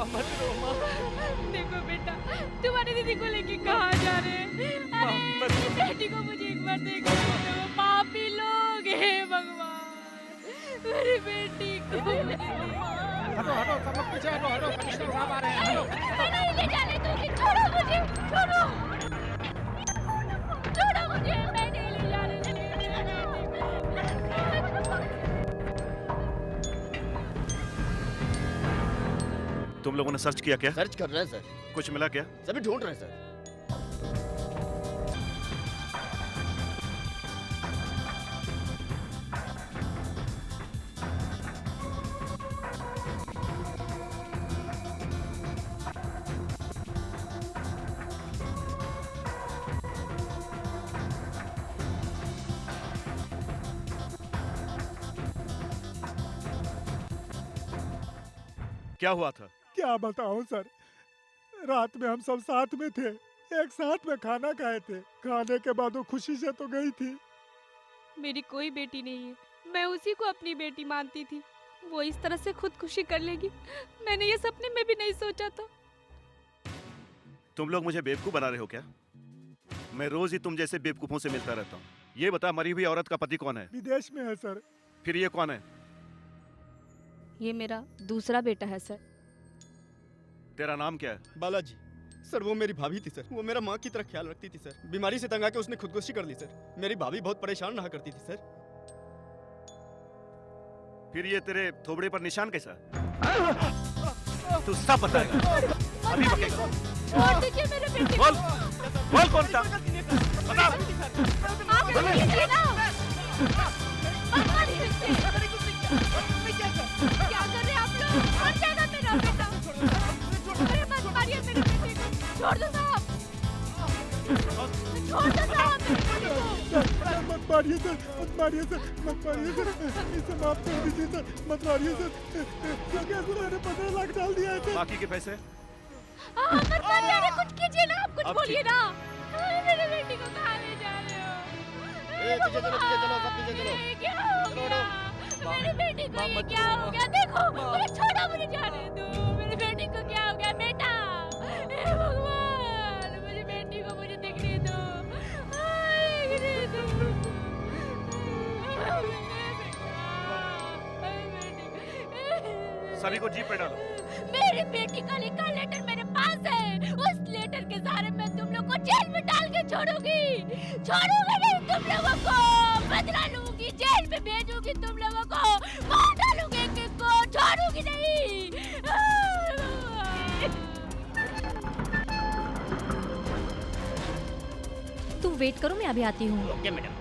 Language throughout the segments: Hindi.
माँ मत रो माँ। देखो बेटा, तुम्हारी दीदी को लेके कहाँ जा रहे हैं? अरे मेरी बेटी को मुझे एक बार देखने दो, वो पापी लोग हैं भगवान। मेरी बेटी को हटो हटो सब लोग पीछे हटो हटो, कमिश्नर साहब आ रहे हैं, हटो। मैं नहीं ले जाने दूंगी, छोड़ो मुझे, छोड़ो छोड़ो मुझे, मैं नहीं ले जाने दूंगी मेरी बेटी को। तुम लोगों ने सर्च किया क्या? सर्च कर रहे हैं सर, कुछ मिला क्या? सभी ढूंढ रहे हैं सर। क्या हुआ था? क्या बताऊं सर, रात में हम सब साथ में थे, एक साथ में खाना खाए थे। खाने के बाद वो खुशी से तो गई थी। मेरी कोई बेटी नहीं है, मैं उसी को अपनी बेटी मानती थी। वो इस तरह से खुदकुशी कर लेगी, मैंने ये सपने में भी नहीं सोचा था। तुम लोग मुझे बेवकूफ बना रहे हो क्या? मैं रोज ही तुम जैसे बेवकूफों से मिलता रहता हूँ। ये बता, मरी हुई औरत का पति कौन है? विदेश में है सर। फिर ये कौन है? ये मेरा दूसरा बेटा है सर। तेरा नाम क्या है? बालाजी। सर वो मेरी भाभी थी सर, वो मेरा माँ की तरह ख्याल रखती थी सर। बीमारी से तंग आके उसने खुदकुशी कर ली सर। मेरी भाभी बहुत परेशान रहा करती थी सर। फिर ये तेरे थोबड़े पर निशान कैसा? तू सब बताएगा, अभी बकेगा। छोड़ दीजिए मेरे बेटे को। बोल कौन था? बता। आप कीजिए ना। क्या कर रहे हैं आप लोग? मर जाएगा मेरा बेटा। अरे मत मारिए मेरे बेटे को। छोड़ दो साहब। छोड़ दो साहब मेरे बेटे को। मत मारिए सर, मत मारिए सर, मत मारिए सर, इसे माफ कर दीजिए सर, मत मारिए सर। क्योंकि मैंने 15 लाख डाल दिया है सर। बाकी के पैसे? मत मारिए, अरे कुछ कीजिए ना, आप कुछ बोलिए ना। मेरे बेटी को कहाँ ले जा रहे हो? पीछे चलो, पीछे चलो, सब पीछे चलो। ये क्या हो गया? मेरी बेटी को ये क्या हो गया? देखो, मुझे छोड़ो, मुझे जाने दो। मेरी बेटी को क्या हो गया बेटा? हे भगवान, मेरी बेटी को मुझे देखने दो, देखने दो। सभी को जीप पे डालो। मेरी बेटी का लिखा लेटर मेरे पास है। उस लेटर के सहारे मैं तुम लोग को जेल में डाल के छोड़ूंगी। छोड़ूंगी नहीं तुम लोगों को, बदला लूंगी, जेल में भेजूंगी तुम लोगों को, मार डालूंगी एक-एक को, छोड़ूंगी नहीं। तुम वेट करो, मैं अभी आती हूँ। Okay madam.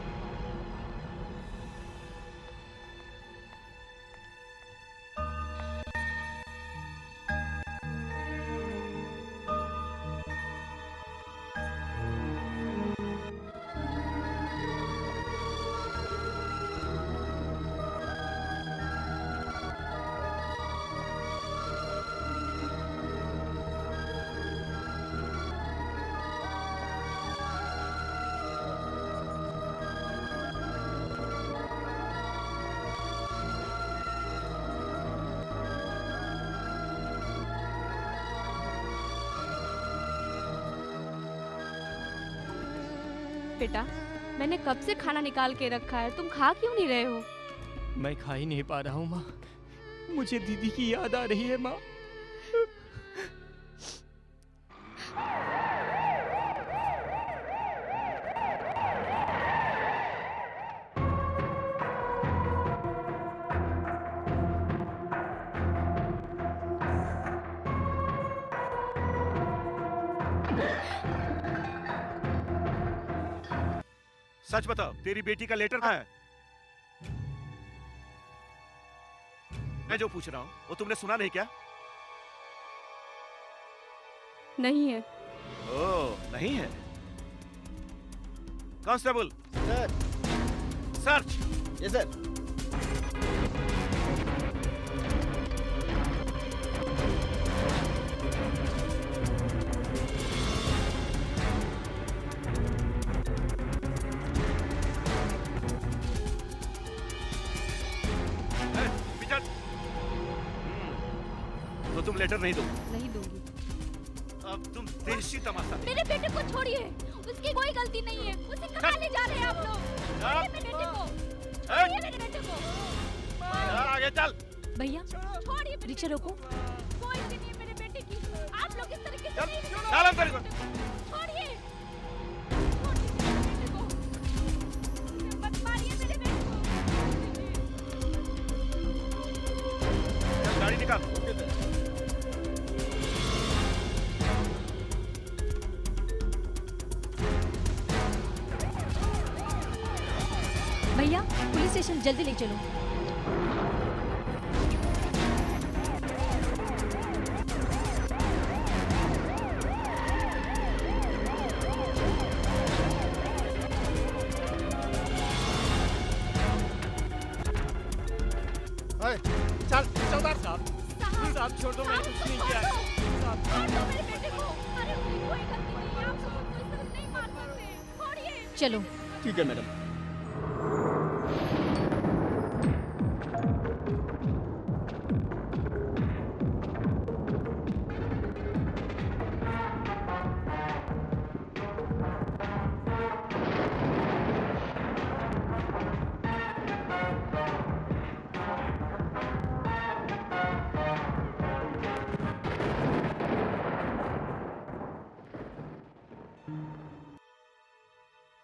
बेटा, मैंने कब से खाना निकाल के रखा है, तुम खा क्यों नहीं रहे हो? मैं खा ही नहीं पा रहा हूँ माँ, मुझे दीदी की याद आ रही है माँ। सच बताओ, तेरी बेटी का लेटर कहाँ है? मैं जो पूछ रहा हूँ वो तुमने सुना नहीं क्या? नहीं है। ओह, नहीं है। Constable, sir. Search. Yes sir. तो तुम लेटर नहीं दो। नहीं दूंगी। अब तुम देशी तमाशा। मेरे बेटे को छोड़िए, उसकी कोई गलती नहीं है। उसे कहाँ ले जा रहे हैं आप लोग? छोड़िए मेरे बेटे को, छोड़िए मेरे बेटे को। आगे चल। भैया छोड़िए मेरे रिक्शा रोको। कोई गलती नहीं है मेरे बेटे की। आप लोग इस तरीके से चल, नहीं चल अंदर को। छोड़िए, छोड़िए मेरे बेटे को। मत मारिए मेरे बेटे को। चल गाड़ी निकाल। भैया पुलिस स्टेशन जल्दी ले चलो। चल चौधर साहब साहब छोड़ दो, मैंने कुछ नहीं किया है। साहब छोड़ दो मेरे बेटे को। अरे उसकी कोई गलती नहीं है। आप लोग उसको इस तरह नहीं मार सकते। छोड़िए। चलो। ठीक है मैडम।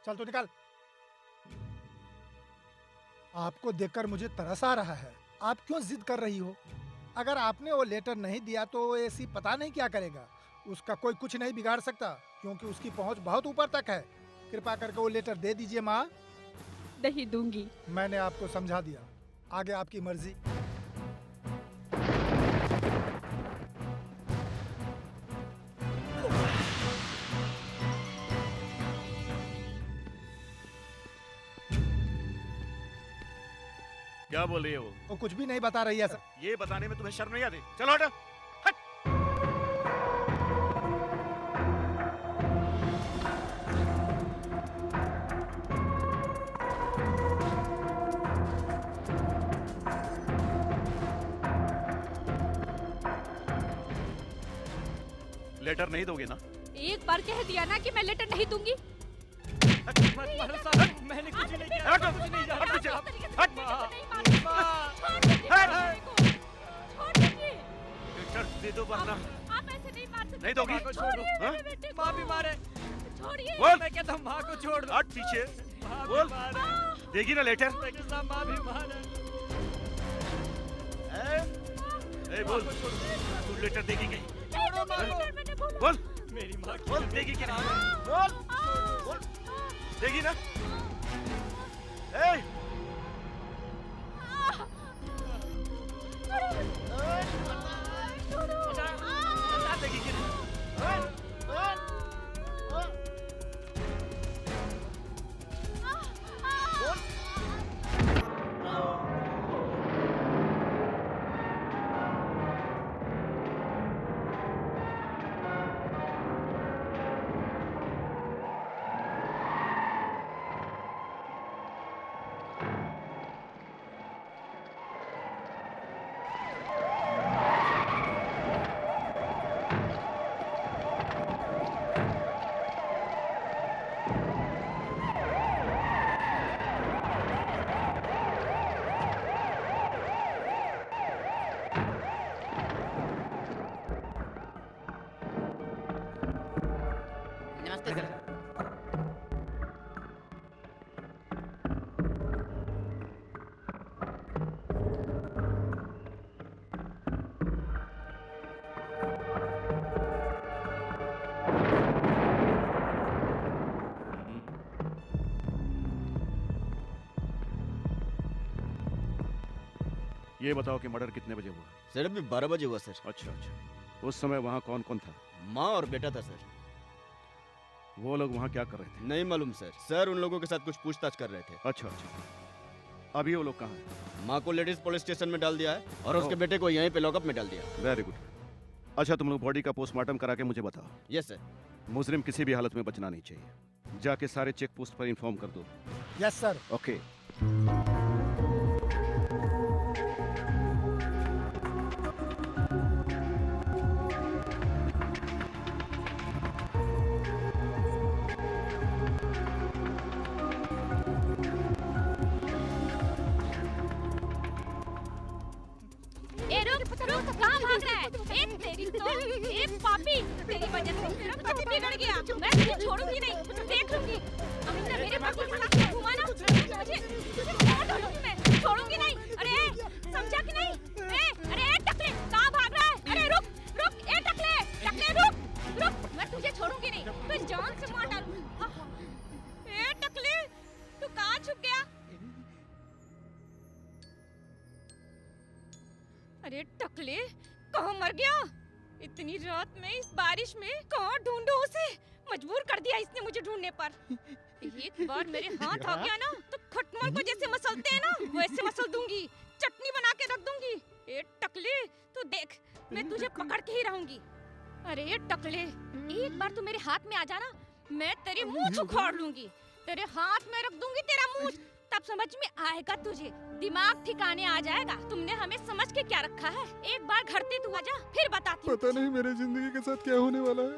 चल तू निकाल। आपको देखकर मुझे तरस आ रहा है। आप क्यों जिद कर रही हो? अगर आपने वो लेटर नहीं दिया तो एसी पता नहीं क्या करेगा। उसका कोई कुछ नहीं बिगाड़ सकता क्योंकि उसकी पहुंच बहुत ऊपर तक है। कृपा करके वो लेटर दे दीजिए माँ। नहीं दूंगी। मैंने आपको समझा दिया, आगे आपकी मर्जी। क्या बोल रही है वो? वो कुछ भी नहीं बता रही है सर। ये बताने में तुम्हें शर्म नहीं आती? चलो हटो। लेटर नहीं दोगे ना? एक बार कह दिया ना कि मैं लेटर नहीं दूंगी। मत मारो साहब, मैंने कुछ नहीं किया। हटो, कुछ नहीं हट पीछे। किया। इस तरीके से हट। बेटे को नहीं मार सकते। माँ। छोड़ दीजिए हट। मेरे बेटे को। छोड़ दीजिए। लेटर दे दो वरना आप ऐसे नहीं मार सकते। नहीं दोगी? माँ को छोड़ दो। छोड़िए हाँ? मेरे बेटे को। माँ भी मारे। छोड़िए। बोल। मैं कहता हूँ माँ को छोड़ दो। हट पीछे। माँ भी बोल। मारे। देगी ना लेटर? मैं कहता हूँ माँ भी मारे। ए बोल, तू लेटर देगी कि नहीं? छोड़ो माँ को। लेटर मैंने बोला। बोल, मेरी माँ की बोल कसम। देगी कि नहीं? बोल, बोल, देगी ना? ए, बता देगी कि नहीं? नमस्ते सर। ये बताओ कि मर्डर कितने बजे हुआ? सर अभी 12 बजे हुआ सर। अच्छा अच्छा, उस समय वहाँ कौन कौन था? माँ और बेटा था सर। वो लोग वहाँ क्या कर रहे थे? नहीं मालूम सर। सर उन लोगों के साथ कुछ पूछताछ कर रहे थे। अच्छा अच्छा, अभी वो लोग कहाँ हैं? माँ को लेडीज पुलिस स्टेशन में डाल दिया है और उसके बेटे को यहीं पे लॉकअप में डाल दिया। Very good. अच्छा, तुम लोग बॉडी का पोस्टमार्टम करा के मुझे बताओ। Yes sir. मुजरिम किसी भी हालत में बचना नहीं चाहिए। जाके सारे चेक पोस्ट पर इन्फॉर्म कर दो। Yes sir. ओके। तेरी वजह से मेरा पति बिगड़ गया। मैं तुझे छोड़ूंगी नहीं, देख लूंगी। अमिता मेरे पति के साथ घुमा ना, तुझे छोड़ दूंगी मैं, छोड़ूंगी नहीं। अरे समझा कि नहीं? अरे टकले कहाँ भाग रहा है? अरे रुक रुक, टकले रुक, मैं तुझे छोड़ूंगी नहीं, तुझे जान से मार डालूंगी। टकले तू कहाँ छुप गया? अरे टकले कहाँ मर गया? इतनी रात में इस बारिश में कहाँ ढूंढूं उसे? मजबूर कर दिया इसने मुझे ढूंढने पर। एक बार मेरे हाथ आ गया ना तो खटमल को जैसे मसलते हैं ना वैसे मसल दूंगी, चटनी बना के रख दूंगी। ए टकले तू देख, मैं तुझे पकड़ के ही रहूंगी। अरे टकले एक बार तू मेरे हाथ में आ जाना, मैं तेरी मूंछ उखाड़ लूंगी, तेरे हाथ में रख दूंगी तेरा मूंछ, तब समझ में आएगा तुझे, दिमाग ठिकाने आ जाएगा। तुमने हमें समझ के क्या रखा है? एक बार घर से तू आजा, फिर बताती हूँ। पता नहीं मेरे जिंदगी के साथ क्या होने वाला है।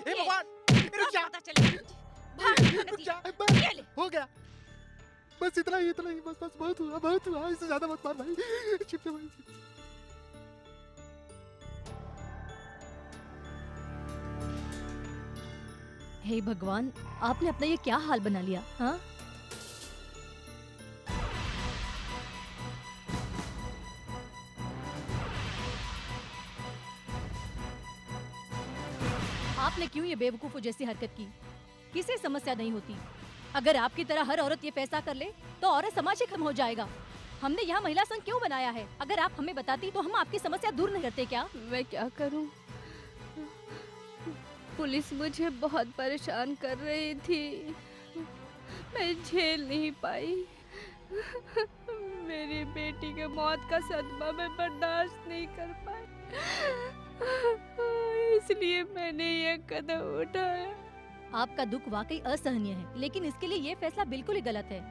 हे भगवान, पता चलेगा। भाग ये ले। हो गया, बस इतना ही बस बहुत हुआ, इससे ज्यादा मत मार भाई। छिप जा भाई। हे भगवान, आपने अपना ये क्या हाल बना लिया? हाँ, आपने क्यों ये बेवकूफों जैसी हरकत की? किसे समस्या नहीं होती? अगर आपकी तरह हर औरत ये फैसला कर ले तो औरत समाज ही खत्म हो जाएगा। हमने यहाँ महिला संघ क्यों बनाया है? अगर आप हमें बताती तो हम आपकी समस्या दूर नहीं करते क्या? मैं क्या करूं? पुलिस मुझे बहुत परेशान कर रही थी, मैं झेल नहीं पाई। मेरी बेटी के मौत का सदमा मैं बर्दाश्त नहीं कर पाई, इसलिए मैंने ये कदम उठाया। आपका दुख वाकई असहनीय है, लेकिन इसके लिए ये फैसला बिल्कुल ही गलत है।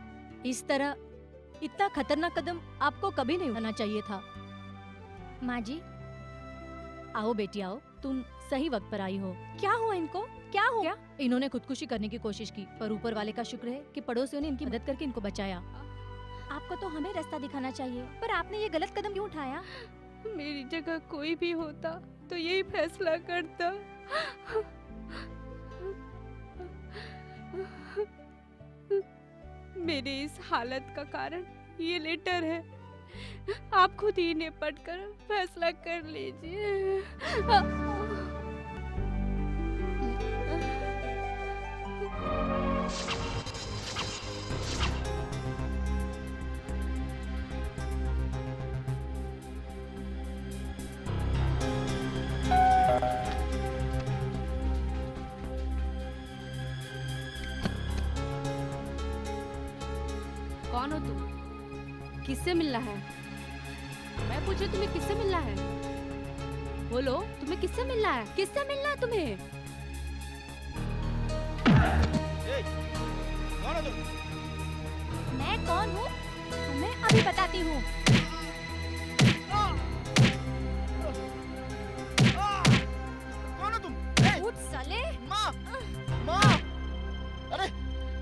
इस तरह इतना खतरनाक कदम आपको कभी नहीं उठाना चाहिए था। माँ जी, आओ बेटी आओ, तुम सही वक्त पर आई हो। क्या हुआ इनको? क्या हो गया? इन्होंने खुदकुशी करने की कोशिश की, पर ऊपर वाले का शुक्र है कि पड़ोसियों ने इनकी मदद करके इनको बचाया। आपको तो हमें रास्ता दिखाना चाहिए, पर आपने ये गलत कदम क्यों उठाया? मेरी जगह कोई भी होता तो यही फैसला करता। मेरी इस हालत का कारण ये लेटर है, आप खुद ही निपट कर फैसला कर लीजिए। कौन हो तुम? किससे मिलना है? मैं पूछे तुम्हें किससे मिलना है? बोलो, तुम्हें किससे मिलना है? किससे मिलना है तुम्हें? कौन हो तुम? मैं कौन हूँ तुम्हें अभी बताती हूँ। कौन हो तुम? उठ साले! माँ! माँ! अरे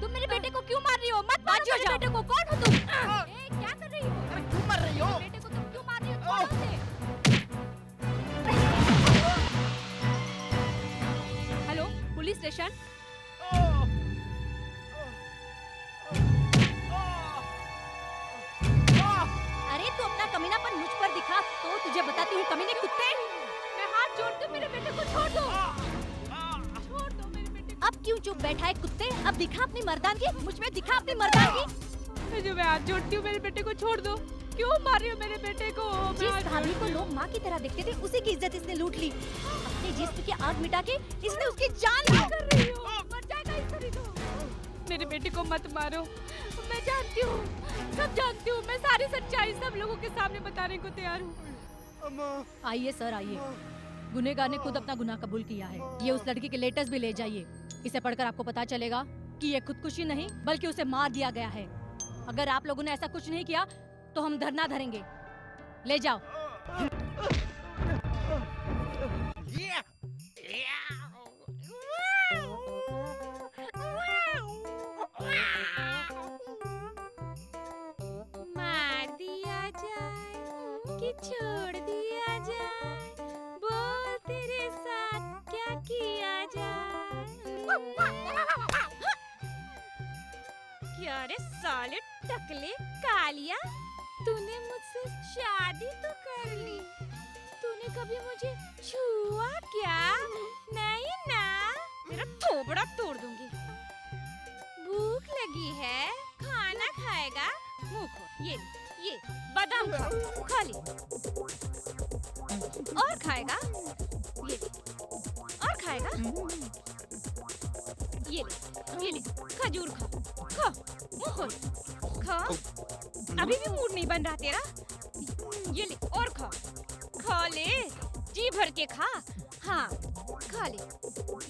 तुम मेरे बेटे को क्यों मार रही हो? मत मारो मेरे बेटे को। कौन हो तुम? क्या कर रही हो? अरे क्यों मार रही हो? बेटे को तुम क्यों मार रही हो? छोड़ो उसे। Hello, police station. अरे तू अपना कमीनापन मुझ पर दिखा तो तुझे बताती हूँ कमीने कुत्ते। मैं हाथ जोड़ती हूँ, मेरे बेटे को छोड़ दो। छोड़ दो मेरे बेटे को। अब क्यों चुप बैठा है कुत्ते? अब दिखा अपनी मर्दानगी, मुझ में दिखा अपनी मर्दानगी। जो मैं हाथ जोड़ती हूँ, मेरे बेटे को छोड़ दो। क्यों मार रही हो मेरे बेटे को? जिस भाभी को लोग माँ की तरह देखते थे, उसी की इज्जत इसने लूट ली। अपने जिस्म की आग मिटा के इसने उसकी जान ली। कर रही हो? मर जाएगा इस तरह तो। मेरे बेटे को मत मारो, मैं जानती हूँ, सब जानती हूँ। मैं सारी सच्चाई सब लोगों के सामने बताने को तैयार हूँ। आइए सर, आइए। गुनहगार ने खुद अपना गुनाह कबूल किया है। ये उस लड़की के लेटर्स भी ले जाइए। इसे पढ़कर आपको पता चलेगा कि ये खुदकुशी नहीं बल्कि उसे मार दिया गया है। अगर आप लोगों ने ऐसा कुछ नहीं किया तो हम धरना धरेंगे। ले जाओ। मार दिया जाए कि छोड़ दिया जाए, बोल तेरे साथ क्या किया क्या रे साले टकले कालिया, तूने मुझसे शादी तो कर ली, तूने कभी मुझे छुआ क्या? नहीं ना, मेरा थोबड़ा तोड़ दूंगी। भूख लगी है, खाना खाएगा? मुंह खोल, ये बादाम खा ले। और खाएगा? ये ले। और खाएगा? ये ले खजूर खा, मुंह खोल, खा। अभी भी मूड नहीं बन रहा तेरा? ये ले और खा ले, जी भर के खा। हाँ खा ले,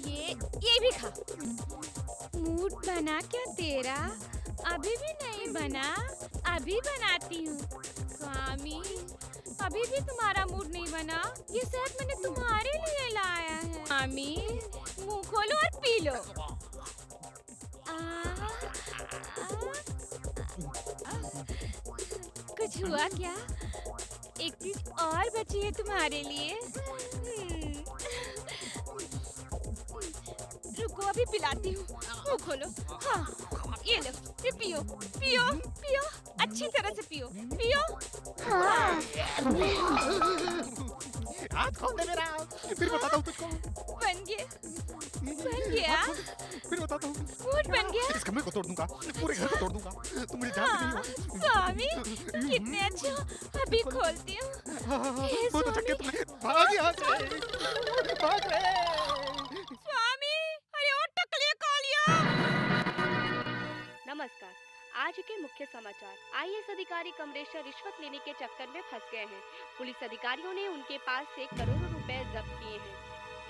ये भी खा। मूड बना क्या तेरा? अभी भी नहीं बना, अभी बनाती हूँ। स्वामी, अभी भी तुम्हारा मूड नहीं बना? ये शहद मैंने तुम्हारे लिए लाया है। स्वामी, मुंह खोलो और पी लो। कुछ हुआ क्या? एक चीज और बची है तुम्हारे लिए। रुको अभी पिलाती हूँ, मुंह खोलो। हाँ ये लो, ये पियो पियो पियो, अच्छी तरह से पियो पियो। हाँ। हाथ खोल दे मेरा, फिर बताता हूँ तुझको। बन गया फिर बताता हूँ। मूड बन गया। इस कमरे को तोड़ दूंगा, पूरे घर को तोड़ दूंगा, तुम मुझे जानती नहीं हो। स्वामी कितने अच्छे हो, अभी खोलती हूँ। हे बहुत अच्छा किया तुमने, भाग यहाँ से, भाग रे। स्वामी, अरे ओ टकले कालिया। नमस्कार, आज के मुख्य समाचार। आईएएस अधिकारी कमरेशर रिश्वत लेने के चक्कर में फंस गए हैं। पुलिस अधिकारियों ने उनके पास से करोड़ों रुपए जब्त किए हैं।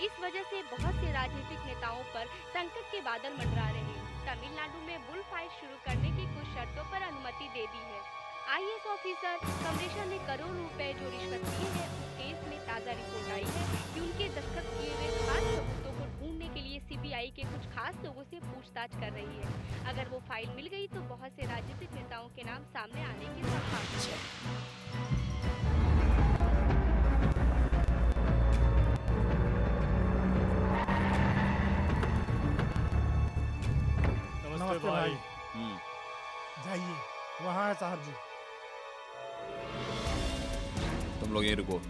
इस वजह से बहुत से राजनीतिक नेताओं पर संकट के बादल मंडरा रहे हैं। तमिलनाडु में बुल फाइट शुरू करने की कुछ शर्तों पर अनुमति दे दी है। आईएएस ऑफिसर कमरेशर ने करोड़ों रुपए जो रिश्वत लिए हैं, उस केस में ताज़ा रिपोर्ट आई है कि उनके दस्तखत किए हुए खास सबूतों को ढूंढने के लिए सीबीआई के कुछ खास लोगों से पूछताछ कर रही है। अगर वो फाइल मिल गई तो बहुत से राजनीतिक नेताओं के नाम सामने आने की संभावना है। नमस्ते भाई। जाइए, वहाँ है साहब जी। तुम लोग यहीं रुको।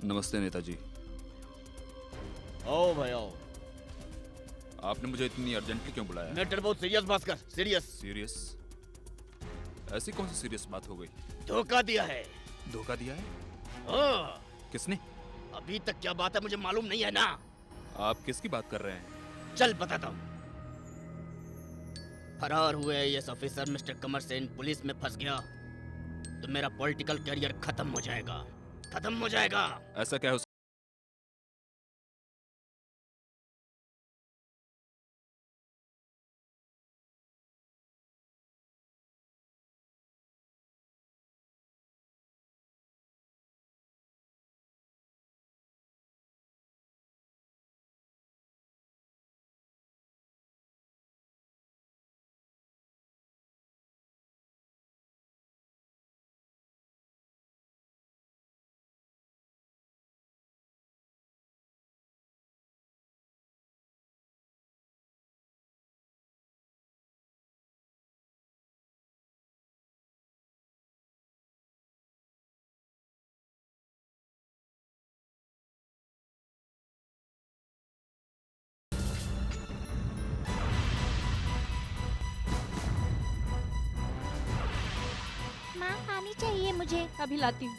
नमस्ते नेताजी। आओ भाई आओ। आपने मुझे इतनी अर्जेंटली क्यों बुलाया? मैटर बहुत सीरियस भास्कर, सीरियस। सीरियस? ऐसी कौन सी सीरियस बात हो गई? धोखा दिया है। धोखा दिया है? हाँ, किसने? अभी तक क्या बात है मुझे मालूम नहीं है ना। आप किसकी बात कर रहे हैं? चल बताता हूँ। फरार हुए आईएएस ऑफिसर मिस्टर कमर सेन पुलिस में फंस गया तो मेरा पॉलिटिकल करियर खत्म हो जाएगा, खत्म हो जाएगा। ऐसा क्या हो? माँ पानी चाहिए मुझे। अभी लाती हूँ।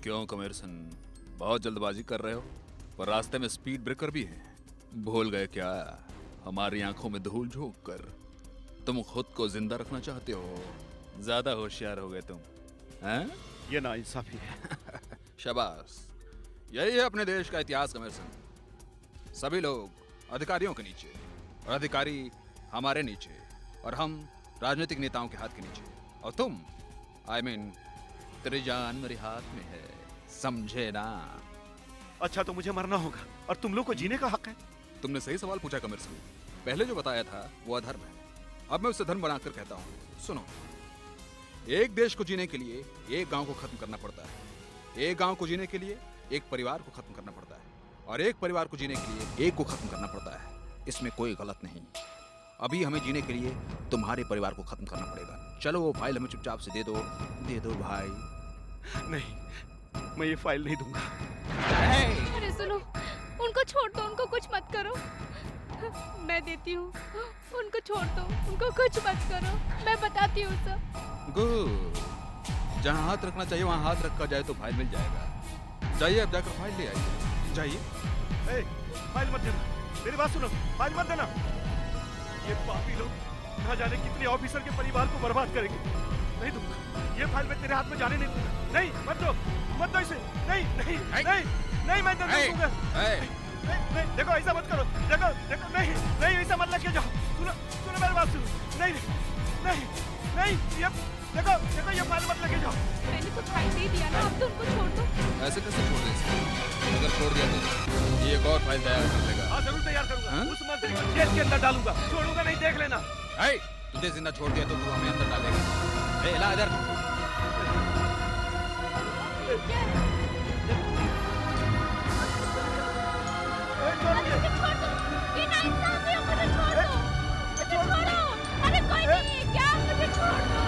क्यों कमेरसन, बहुत जल्दबाजी कर रहे हो? पर रास्ते में स्पीड ब्रेकर भी है। भूल गए क्या? हमारी आंखों में धूल झोंक कर तुम खुद को जिंदा रखना चाहते हो। ज्यादा होशियार हो गए तुम, हैं? ये नाइंसाफी है। शाबाश, यही है अपने देश का इतिहास कमेरसन। सभी लोग अधिकारियों के नीचे और अधिकारी हमारे नीचे और हम राजनीतिक नेताओं के हाथ के नीचे और तुम तेरी जान मेरे हाथ में है, समझे ना? अच्छा तो मुझे मरना होगा और तुम लोग को जीने का हक है। तुमने सही सवाल पूछा कमर सिंह। पहले जो बताया था वो अधर्म है, अब मैं उसे धर्म बनाकर कहता हूँ। सुनो, एक देश को जीने के लिए एक गांव को खत्म करना पड़ता है, एक गांव को जीने के लिए एक परिवार को खत्म करना पड़ता है, और एक परिवार को जीने के लिए एक को खत्म करना पड़ता है। इसमें कोई गलत नहीं। अभी हमें जीने के लिए तुम्हारे परिवार को खत्म करना पड़ेगा। चलो वो फाइल हमें चुपचाप से दे दो भाई। नहीं, मैं ये फाइल नहीं दूंगा। अरे सुनो, उनको छोड़ दो, उनको कुछ मत करो। मैं देती हूँ, उनको छोड़ दो, उनको कुछ मत करो, मैं बताती हूँ सब। गुड, जहाँ हाथ रखना चाहिए वहाँ हाथ रखा जाए तो फाइल मिल जाएगा। जाइए अब जाकर फाइल ले आइए, जाइए। फाइल मत देना, मेरी बात सुनो, फाइल मत देना। ये पापी लोग ना जाने कितने ऑफिसर के परिवार को बर्बाद करेंगे। नहीं दूंगा, ये फाइल मैं तेरे हाथ में जाने नहीं दूंगा। नहीं, मत दो इसे। नहीं नहीं नहीं नहीं, मैं नहीं दूंगा। नहीं, देखो ऐसा मत करो, देखो नहीं नहीं, ऐसा मत लेके जाओ। सुनो मेरी बात सुनो। नहीं नहीं नहीं, ये देखो ये फाइल मत लेके जाओ। मैंने तो फाइल दे दिया ना, अब तो उनको छोड़ दो। ऐसे कैसे छोड़ दे इसको? अगर छोड़ दिया तो ये एक और फाइल तैयार कर लेगा। हाँ जरूर तैयार करूंगा। उस मंत्री को जेल के अंदर डालूंगा, छोड़ूंगा नहीं, देख लेना। तुझे जिंदा छोड़ दिया तो तू हमें अंदर डालेगा। ला इधर। अरे कोई नहीं, क्या मुझे छोड़ दो।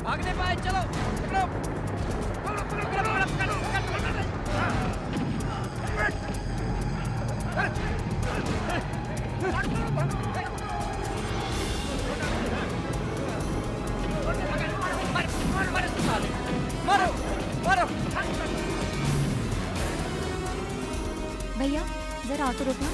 भागने पाए, चलो पकड़ो। मारो मारो। भैया जरा ऑटो रोकना।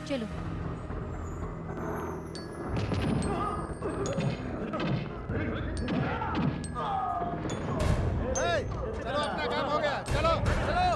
चलो। चलो अपना काम हो गया, चलो चलो।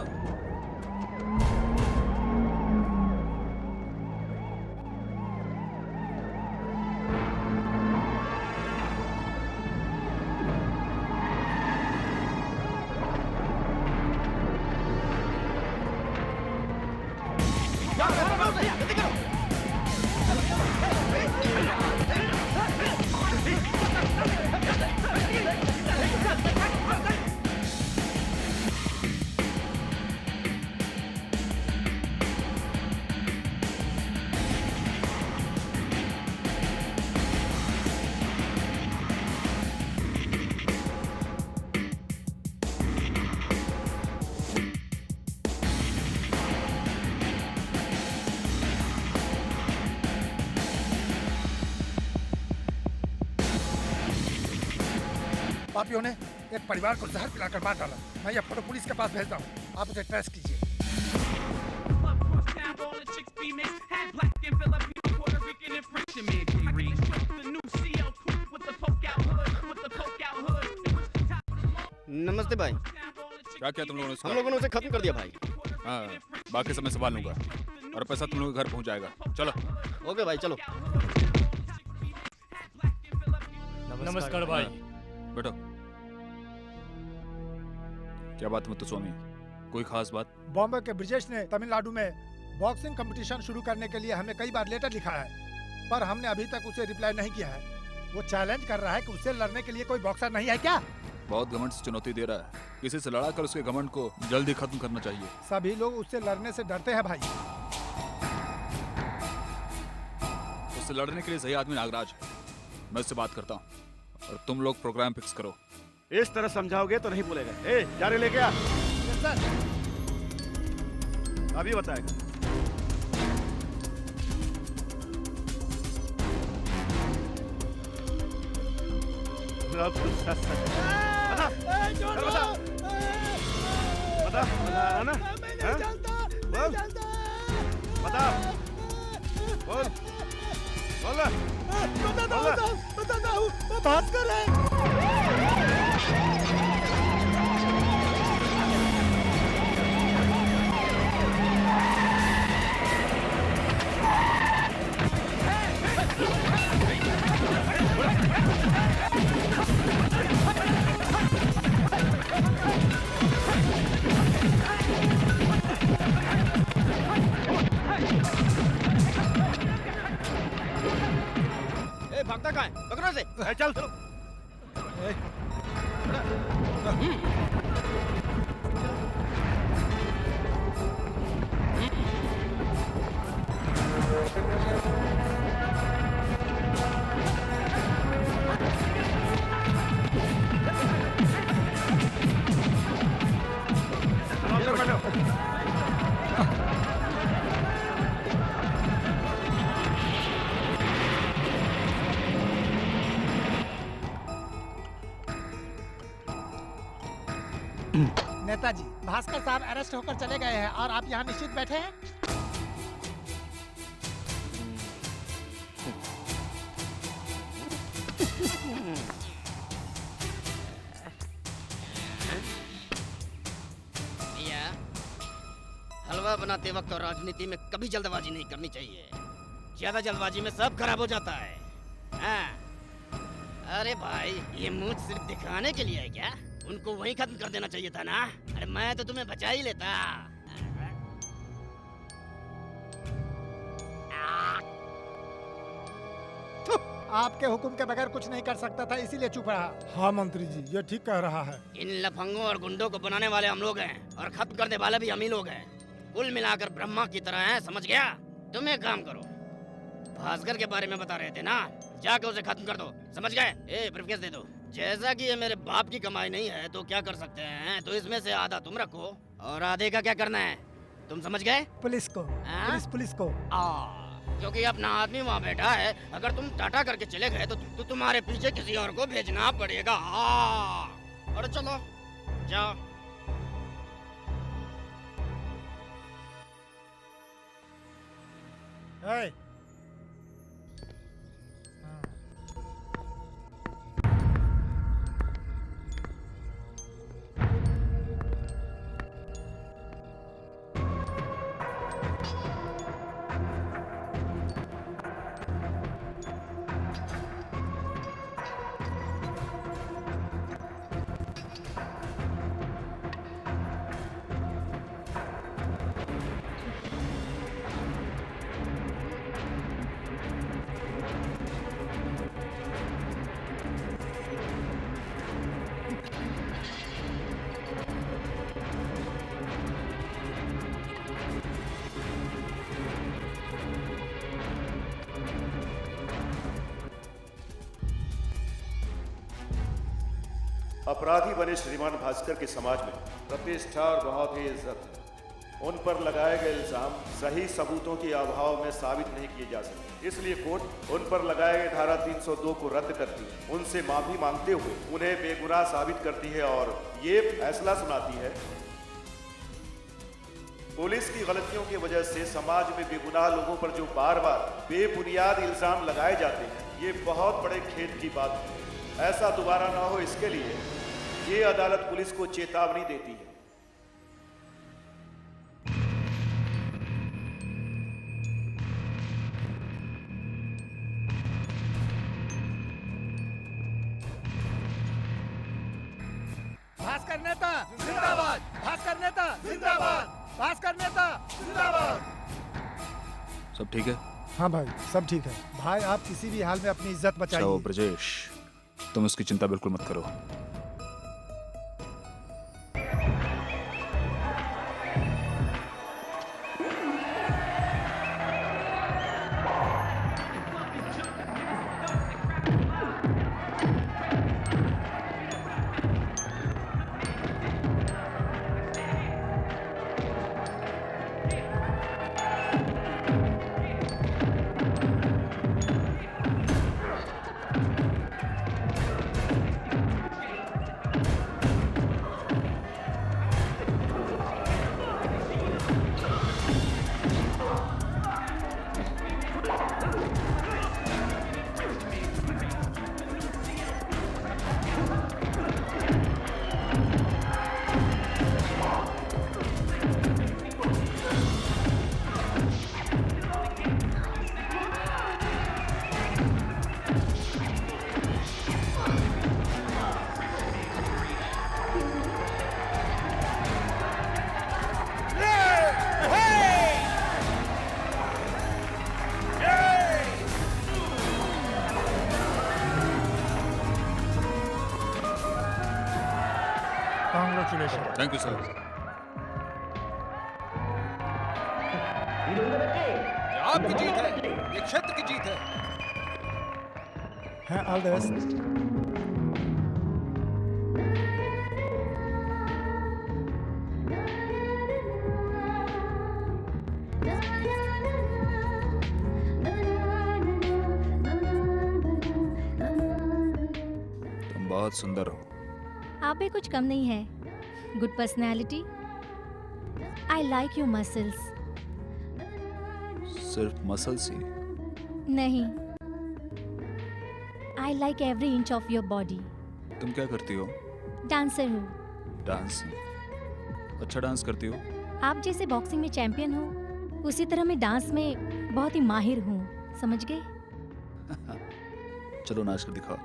पापियों ने एक परिवार को जहर पिलाकर मार डाला। मैं ये फोटो पुलिस के पास भेजता हूँ, आप उसे ट्रेस कीजिए। नमस्ते भाई। क्या क्या तुम लोगों ने? हम लोगों ने उसे खत्म कर दिया भाई। हाँ, बाकी समय संभाल लूंगा और पैसा तुम लोगों के घर पहुंच जाएगा। चलो। ओके भाई, चलो। नमस्कार भाई। बैठो। क्या बात है मुत्तुस्वामी? कोई खास बात? बॉम्बे के ब्रिजेश ने तमिलनाडु में बॉक्सिंग कंपटीशन शुरू करने के लिए हमें कई बार लेटर लिखा है। पर हमने अभी तक उसे रिप्लाई नहीं किया है। वो चैलेंज कर रहा है कि उससे लड़ने के लिए कोई बॉक्सर नहीं है क्या? बहुत घमंड से चुनौती दे रहा है। किसी से लड़ा कर उसके घमंड को जल्दी खत्म करना चाहिए। सभी लोग उससे लड़ने से डरते हैं भाई। उससे लड़ने के लिए सही आदमी नागराज है। मैं उससे बात करता हूँ और तुम लोग प्रोग्राम फिक्स करो। इस तरह समझाओगे तो नहीं बोलेगा। ए, जा रे लेके आ। Yes sir. अभी बताएगा। बता ना, बता, बोल, बोल, बताता हूँ, वो भास्कर है। भागता कहाँ है? पकड़ो इसे। चल चलो। नेताजी, भास्कर साहब अरेस्ट होकर चले गए हैं और आप यहाँ निश्चित बैठे हैं। भैया, हलवा बनाते वक्त और राजनीति में कभी जल्दबाजी नहीं करनी चाहिए। ज्यादा जल्दबाजी में सब खराब हो जाता है। हाँ। अरे भाई, ये मुझ सिर्फ दिखाने के लिए है क्या? उनको वहीं खत्म कर देना चाहिए था ना। अरे मैं तो तुम्हें बचा ही लेता। आपके हुक्म के बगैर कुछ नहीं कर सकता था, इसीलिए चुप रहा। हाँ मंत्री जी, ये ठीक कह रहा है। इन लफंगों और गुंडों को बनाने वाले हम लोग हैं और खत्म करने वाले भी हम ही लोग हैं। कुल मिलाकर ब्रह्मा की तरह हैं, समझ गया? तुम एक काम करो, भास्कर के बारे में बता रहे थे ना, जाकर उसे खत्म कर दो, समझ गए? ए, ब्रीफकेस दे दो। जैसा कि ये मेरे बाप की कमाई नहीं है तो क्या कर सकते हैं, तो इसमें से आधा तुम रखो और आधे का क्या करना है, तुम समझ गए? पुलिस को। पुलिस को। क्योंकि अपना आदमी वहाँ बैठा है, अगर तुम टाटा करके चले गए तो तुम्हारे पीछे किसी और को भेजना पड़ेगा। और चलो जाओ। Hey. अपराधी बने श्रीमान भास्कर के समाज में प्रतिष्ठा और बहुत ही इज्जत है। उन पर लगाए गए इल्जाम सही सबूतों के अभाव में साबित नहीं किए जा सकते, इसलिए कोर्ट उन पर लगाए गए धारा 302 को रद्द करती है, उनसे माफी मांगते हुए उन्हें बेगुनाह साबित करती है और ये फैसला सुनाती है पुलिस की गलतियों की वजह से समाज में बेगुनाह लोगों पर जो बार बार बेबुनियाद इल्जाम लगाए जाते हैं, ये बहुत बड़े खेद की बात है। ऐसा दोबारा ना हो, इसके लिए ये अदालत पुलिस को चेतावनी देती है। भास्कर नेता जिंदाबाद, भास्कर नेता जिंदाबाद, भास्कर नेता जिंदाबाद। सब ठीक है? हाँ भाई, सब ठीक है। भाई आप किसी भी हाल में अपनी इज्जत जाओ बचाइए। ब्रजेश, तुम उसकी चिंता बिल्कुल मत करो। कॉन्ग्रेचुलेशन। Thank you sir. ये आपकी जीत है, ये क्षेत्र की जीत है। है ऑल द बेस्ट। तुम बहुत सुंदर हो। आप भी कुछ कम नहीं है। Good personality. I like your muscles. सिर्फ मसल्स ही? नहीं, I like every inch of your body. तुम क्या करती हो? डांसर हूँ। डांस? अच्छा डांस करती हो? आप जैसे बॉक्सिंग में चैंपियन हो, उसी तरह मैं डांस में बहुत ही माहिर हूँ, समझ गए? चलो नाच कर दिखाओ।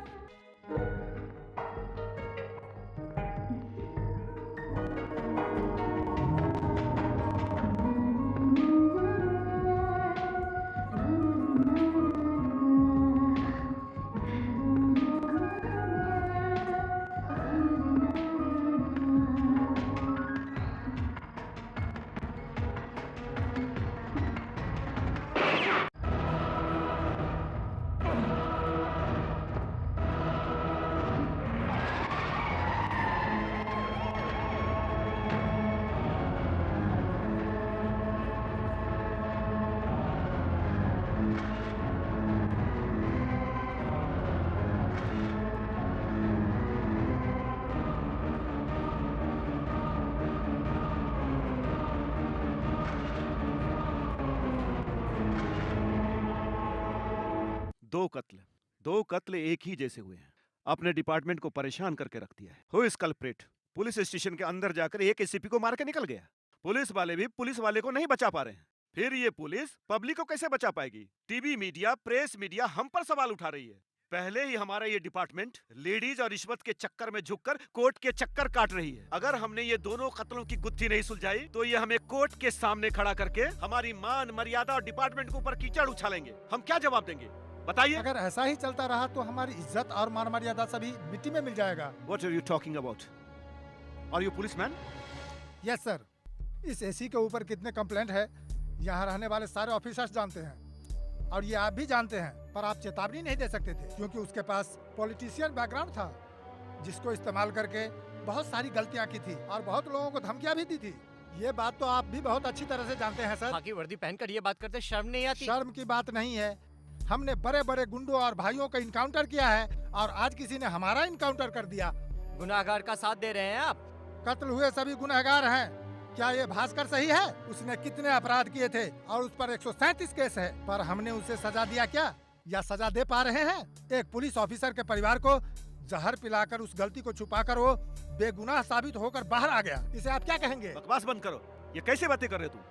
दो कत्ल एक ही जैसे हुए हैं। अपने डिपार्टमेंट को परेशान करके रख दिया है। Who is culprit? Police station के अंदर जाकर एक एसीपी को मार के निकल गया। पुलिस वाले भी पुलिस वाले को नहीं बचा पा रहे हैं। फिर ये पुलिस पब्लिक को कैसे बचा पाएगी? टीवी मीडिया, प्रेस मीडिया हम पर सवाल उठा रही है। पहले ही हमारा ये डिपार्टमेंट लेडीज और रिश्वत के चक्कर में झुककर कोर्ट के चक्कर काट रही है। अगर हमने ये दोनों कत्लों की गुत्थी नहीं सुलझाई तो ये हमें कोर्ट के सामने खड़ा करके हमारी मान मर्यादा और डिपार्टमेंट के ऊपर कीचड़ उछालेंगे। हम क्या जवाब देंगे बताइए? अगर ऐसा ही चलता रहा तो हमारी इज्जत और मान मर्यादा सभी मिट्टी में मिल जाएगा। What are you talking about? Are you policeman? Yes sir. इस एसी के ऊपर कितने कंप्लेंट है यहाँ रहने वाले सारे ऑफिसर्स जानते हैं, और ये आप भी जानते हैं, पर आप चेतावनी नहीं दे सकते थे क्योंकि उसके पास पॉलिटिशियन बैकग्राउंड था, जिसको इस्तेमाल करके बहुत सारी गलतियां की थी और बहुत लोगों को धमकियां भी दी थी। ये बात तो आप भी बहुत अच्छी तरह से जानते हैं सर। खाकी वर्दी पहनकर ये बात करते शर्म नहीं आती? शर्म की बात नहीं है। हमने बड़े बड़े गुंडों और भाइयों का इनकाउंटर किया है और आज किसी ने हमारा इनकाउंटर कर दिया। गुनाहगार का साथ दे रहे हैं आप? कत्ल हुए सभी गुनहगार हैं। क्या ये भास्कर सही है? उसने कितने अपराध किए थे और उस पर 137 केस है, पर हमने उसे सजा दिया क्या या सजा दे पा रहे हैं? एक पुलिस ऑफिसर के परिवार को जहर पिलाकर उस गलती को छुपाकर वो बेगुनाह साबित होकर बाहर आ गया। इसे आप क्या कहेंगे? बकवास बंद करो। ये कैसे बातें कर रहे हो तुम?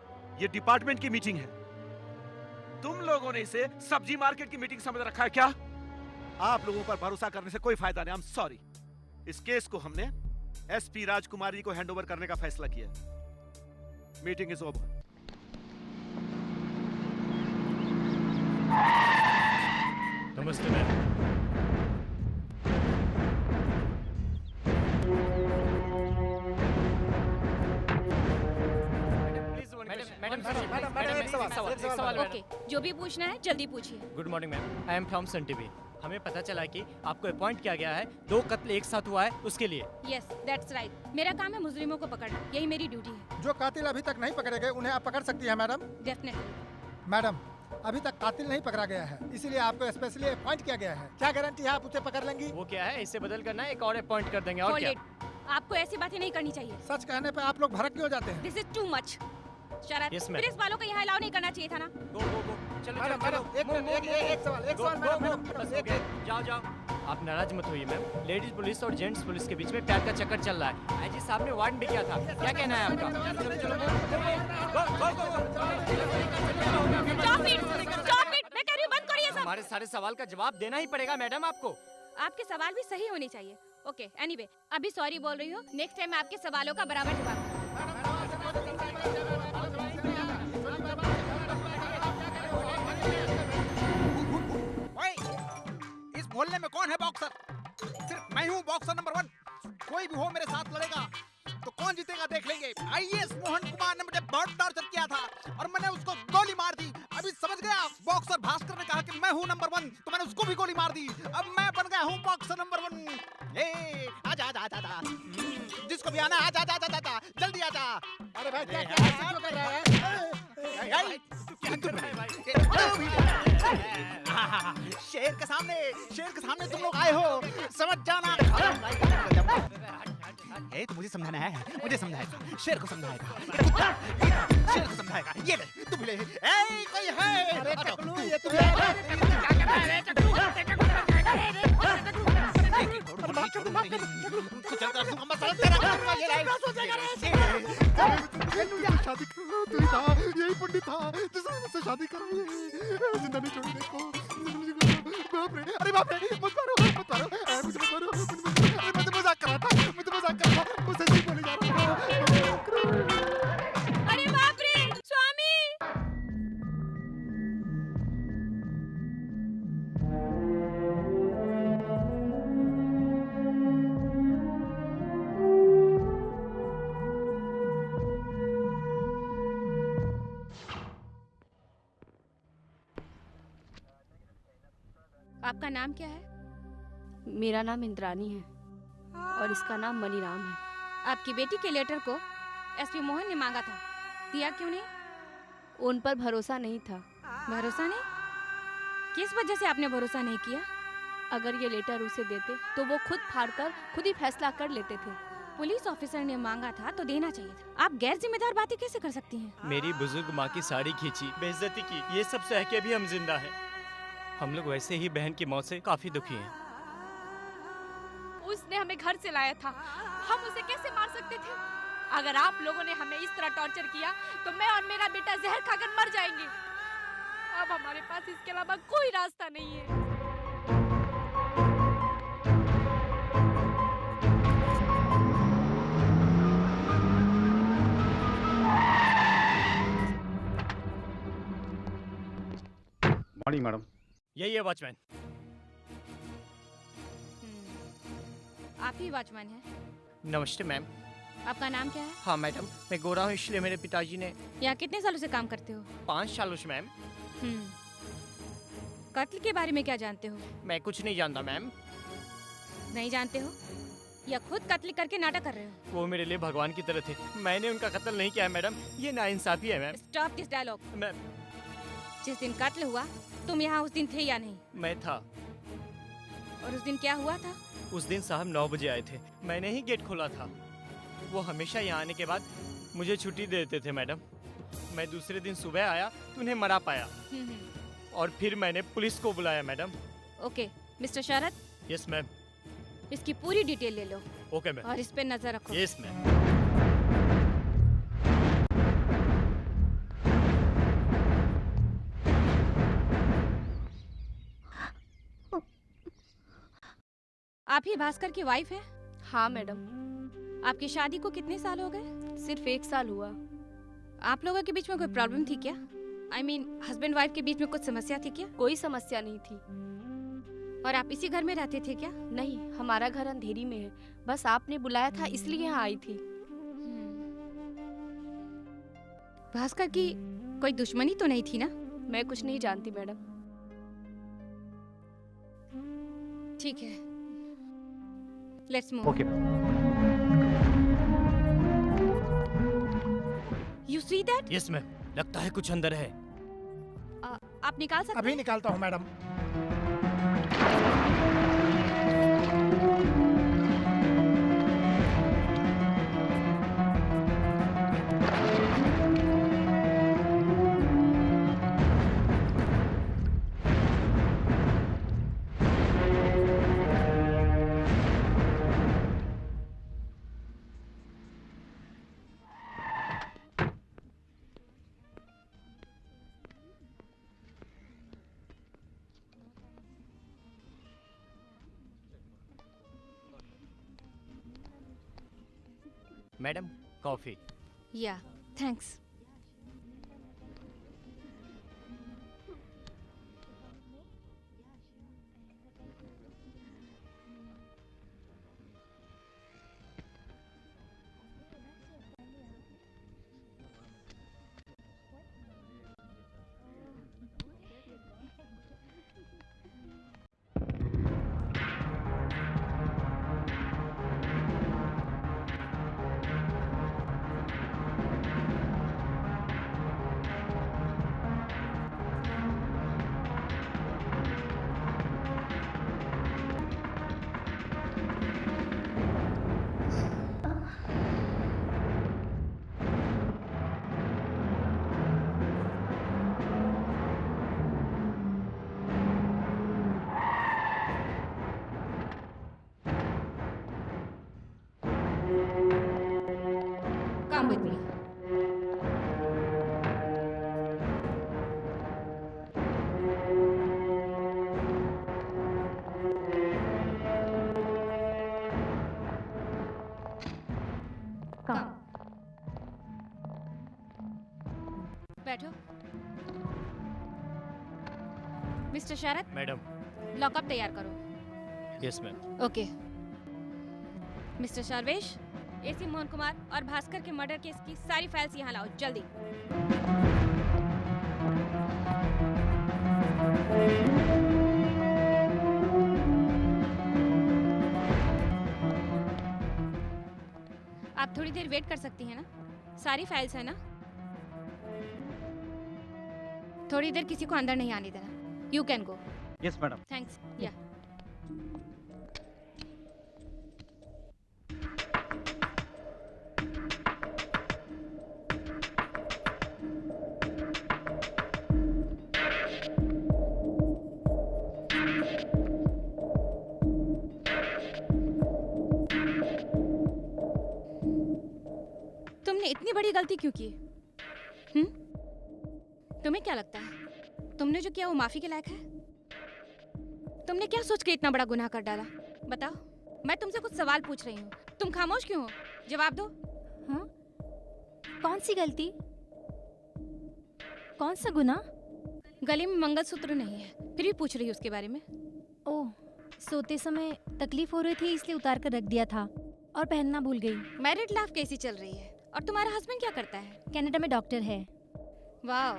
ये डिपार्टमेंट की मीटिंग है। तुम लोगों ने इसे सब्जी मार्केट की मीटिंग समझ रखा है क्या? आप लोगों पर भरोसा करने से कोई फायदा नहीं। I am sorry. इस केस को हमने एसपी राजकुमारी को हैंडओवर करने का फैसला किया है। Meeting is over. नमस्ते मैम। ओके, जो भी पूछना है जल्दी पूछिए। Good morning ma'am, I am from Sun TV. हमें पता चला कि आपको अपॉइंट किया गया है 2 कत्ल एक साथ हुआ है उसके लिए। Yes, that's right. मेरा काम है मुजरिमों को पकड़ना, यही मेरी ड्यूटी है। जो कातिल अभी तक नहीं पकड़े गए उन्हें आप पकड़ सकती है मैडम। डेफिनेटली। मैडम, अभी तक कातिल नहीं पकड़ा गया है, इसीलिए आपको स्पेशली अपॉइंट किया गया है। क्या गारंटी है आप उसे पकड़ लेंगी? वो क्या है, इसे बदल करना है, एक और अपॉइंट कर देंगे। और क्या? आपको ऐसी बातें नहीं करनी चाहिए। सच कहने पे आप लोग भड़क क्यों जाते हैं? This is too much. Sharad, Yes, ma'am. Police वालों को यहाँ अलाउ नहीं करना चाहिए था ना। गो गो गो, चलो मैडम, चलो मैडम, एक सवाल मैडम, बस हो गया। जाओ जाओ। आप नाराज मत होइए मैम, लेडीज पुलिस और जेंट्स पुलिस के बीच में प्यार का चक्कर चल रहा है। आईजी साहब ने वार्न भी किया था। क्या कहना है आपका? चलो चलो Stop it! Stop it! मैं कह रही हूँ बंद करिए सब। हमारे सारे सवाल का जवाब देना ही पड़ेगा मैडम आपको। आपके सवाल भी सही होने चाहिए। ओके, एनीवे, अभी सॉरी बोल रही हूँ। नेक्स्ट टाइम आपके सवालों का बराबर जवाब। इस मोहल्ले में कौन है बॉक्सर? सिर्फ मैं हूँ बॉक्सर नंबर 1। कोई भी हो मेरे साथ लड़ेगा तो कौन जीतेगा देख लेंगे। आईएएस मोहन कुमार ने मुझे बहुत टॉर्चर किया था और मैंने उसको गोली मार दी। अभी समझ गया? बॉक्सर भास्कर ने कहा कि मैं हूँ नंबर 1, तो मैंने उसको भी गोली मार दी। अब मैं बन गया हूँ बॉक्सर नंबर 1। आजा आजा आजा आजा, जिसको भी आना है आजा आजा आजा आजा, जल्दी आजा। अरे भाई क्या क्यों कर रहा है? क्या कर रहा है भाई? शेर के सामने तुम लोग आए हो, समझ जाना। ए, तो मुझे समझाना है, मुझे समझाएगा, शेर को समझाएगा, शेर को समझाएगा। ये ले, तुम ले। ए, कोई है? अरे टकलू, ये तुम क्या कर रहा है? टकलू, चलता हूँ मसाला तेरा ये शादी करो, तू ही था, यही पंडित था जिसने मुझसे शादी कराई। जिंदा नहीं छोड़ने को। बाप रे, अरे बाप रे, मत मारो, मत मारो, मुझे मत मारो, अरे मैं तो मजाक कर रहा था, मुझसे सही बोले जा रहा था। अरे बाप रे, स्वामी! आपका नाम क्या है? मेरा नाम इंद्रानी है और इसका नाम मनीराम है। आपकी बेटी के लेटर को एसपी मोहन ने मांगा था, दिया क्यों नहीं? उन पर भरोसा नहीं था। भरोसा नहीं? किस वजह से आपने भरोसा नहीं किया? अगर ये लेटर उसे देते तो वो खुद फाड़कर खुद ही फैसला कर लेते थे। पुलिस ऑफिसर ने मांगा था तो देना चाहिए था। आप गैर जिम्मेदार बातें कैसे कर सकती हैं? मेरी बुजुर्ग माँ की साड़ी खींची, बेइज्जती की, ये सब सह के भी हम जिंदा हैं। हम लोग वैसे ही बहन की मौत से काफी दुखी हैं। उसने हमें घर से लाया था, हम उसे कैसे मार सकते थे? अगर आप लोगों ने हमें इस तरह टॉर्चर किया तो मैं और मेरा बेटा जहर खाकर मर जाएंगे। अब हमारे पास इसके अलावा कोई रास्ता नहीं है। Morning madam. यही है वॉचमैन। आप ही वॉचमैन हैं? नमस्ते मैम। आपका नाम क्या है? हाँ मैडम, मैं गोरा हूँ इसलिए मेरे पिताजी ने। यहाँ कितने सालों से काम करते हो? 5 सालों से मैम। कत्ल के बारे में क्या जानते हो? मैं कुछ नहीं जानता मैम। नहीं जानते हो या खुद कत्ल करके नाटक कर रहे हो? वो मेरे लिए भगवान की तरह थे, मैंने उनका कत्ल नहीं किया है मैडम, ये नाइंसाफी है ma'am. Stop this dialogue. Ma'am, जिस दिन कत्ल हुआ तुम यहाँ उस दिन थे या नहीं? मैं था। और उस दिन क्या हुआ था? उस दिन साहब 9 बजे आए थे, मैंने ही गेट खोला था। वो हमेशा यहाँ आने के बाद मुझे छुट्टी दे देते थे मैडम। मैं दूसरे दिन सुबह आया तो उन्हें मरा पाया और फिर मैंने पुलिस को बुलाया madam. Okay mister Sharad. Yes ma'am. इसकी पूरी डिटेल ले लो। Okay ma'am. और इस पे नजर रखो। Yes ma'am. आप ही भास्कर की वाइफ है? हाँ मैडम। आपकी शादी को कितने साल हो गए? सिर्फ 1 साल हुआ। आप लोगों के बीच में कोई प्रॉब्लम थी क्या? I mean, हस्बैंड वाइफ के बीच में कुछ समस्या थी क्या? कोई समस्या नहीं थी। और आप इसी घर में रहते थे क्या? नहीं, हमारा घर अंधेरी में है। बस आपने बुलाया था इसलिए यहाँ आई थी। भास्कर की कोई दुश्मनी तो नहीं थी ना? मैं कुछ नहीं जानती मैडम। ठीक है, let's move. Okay. You see that? Yes ma'am, लगता है कुछ अंदर है। आप निकाल सकते अभी हैं? निकालता हूँ madam. Madam, coffee. Yeah, thanks. Come with me. Come. बैठो। Mister Sharad, madam. लॉकअप तैयार करो। Yes ma'am. Okay. Mister Sarvesh, AC Mohan Kumar और भास्कर के मर्डर केस की सारी फाइल्स यहाँ लाओ, जल्दी। आप थोड़ी देर वेट कर सकती हैं ना? सारी फाइल्स है ना? थोड़ी देर किसी को अंदर नहीं आने देना। You can go. Yes madam. Thanks. या। तुमने इतनी बड़ी गलती क्यों की? तुम्हें क्या लगता है तुमने जो किया वो माफी के लायक है? तुमने क्या सोच के इतना बड़ा गुनाह कर डाला? बताओ। मैं तुमसे कुछ सवाल पूछ रही हूँ, तुम खामोश क्यों हो? जवाब दो। हाँ? कौन सी गलती? कौन सा गुनाह? गले में मंगलसूत्र नहीं है, फिर भी पूछ रही हूँ उसके बारे में। ओह, सोते समय तकलीफ हो रही थी इसलिए उतार कर रख दिया था और पहनना भूल गई। मैरिड लाइफ कैसी चल रही है? और तुम्हारा हस्बैंड क्या करता है? कनाडा में डॉक्टर है। वाह,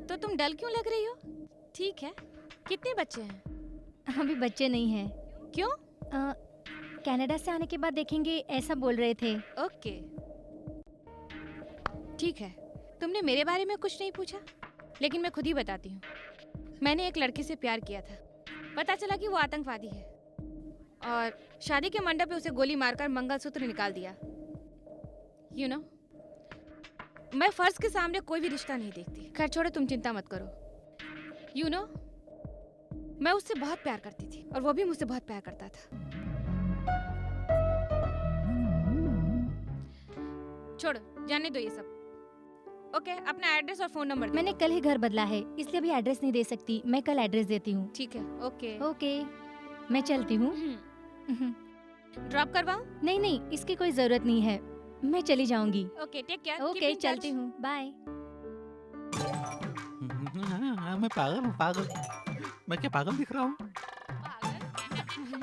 तो तुम डल क्यों लग रही हो? ठीक है, कितने बच्चे हैं? अभी बच्चे नहीं हैं। क्यों? कनाडा से आने के बाद देखेंगे, ऐसा बोल रहे थे। ओके, ठीक है। तुमने मेरे बारे में कुछ नहीं पूछा, लेकिन मैं खुद ही बताती हूँ। मैंने एक लड़के से प्यार किया था, पता चला कि वो आतंकवादी है और शादी के मंडप पे उसे गोली मारकर मंगलसूत्र निकाल दिया। यू नो, मैं फर्ज के सामने कोई भी रिश्ता नहीं देखती। खैर छोड़ो, तुम चिंता मत करो। यू नो, मैं उससे बहुत प्यार करती थी और वो भी मुझसे बहुत प्यार करता था। छोड़ो, जाने दो ये सब। ओके, अपना एड्रेस और फोन नंबर दो। मैंने कल ही घर बदला है, इसलिए अभी एड्रेस नहीं दे सकती। मैं कल एड्रेस देती हूँ। ठीक है। ओके ओके, मैं चलती हूँ। ड्रॉप करवाऊं? नहीं नहीं, इसकी कोई जरूरत नहीं है, मैं चली जाऊंगी। Okay, take care. ओके, चलती हूँ, बाय। मैं पागल हूँ, पागल। मैं क्या पागल दिख रहा हूँ?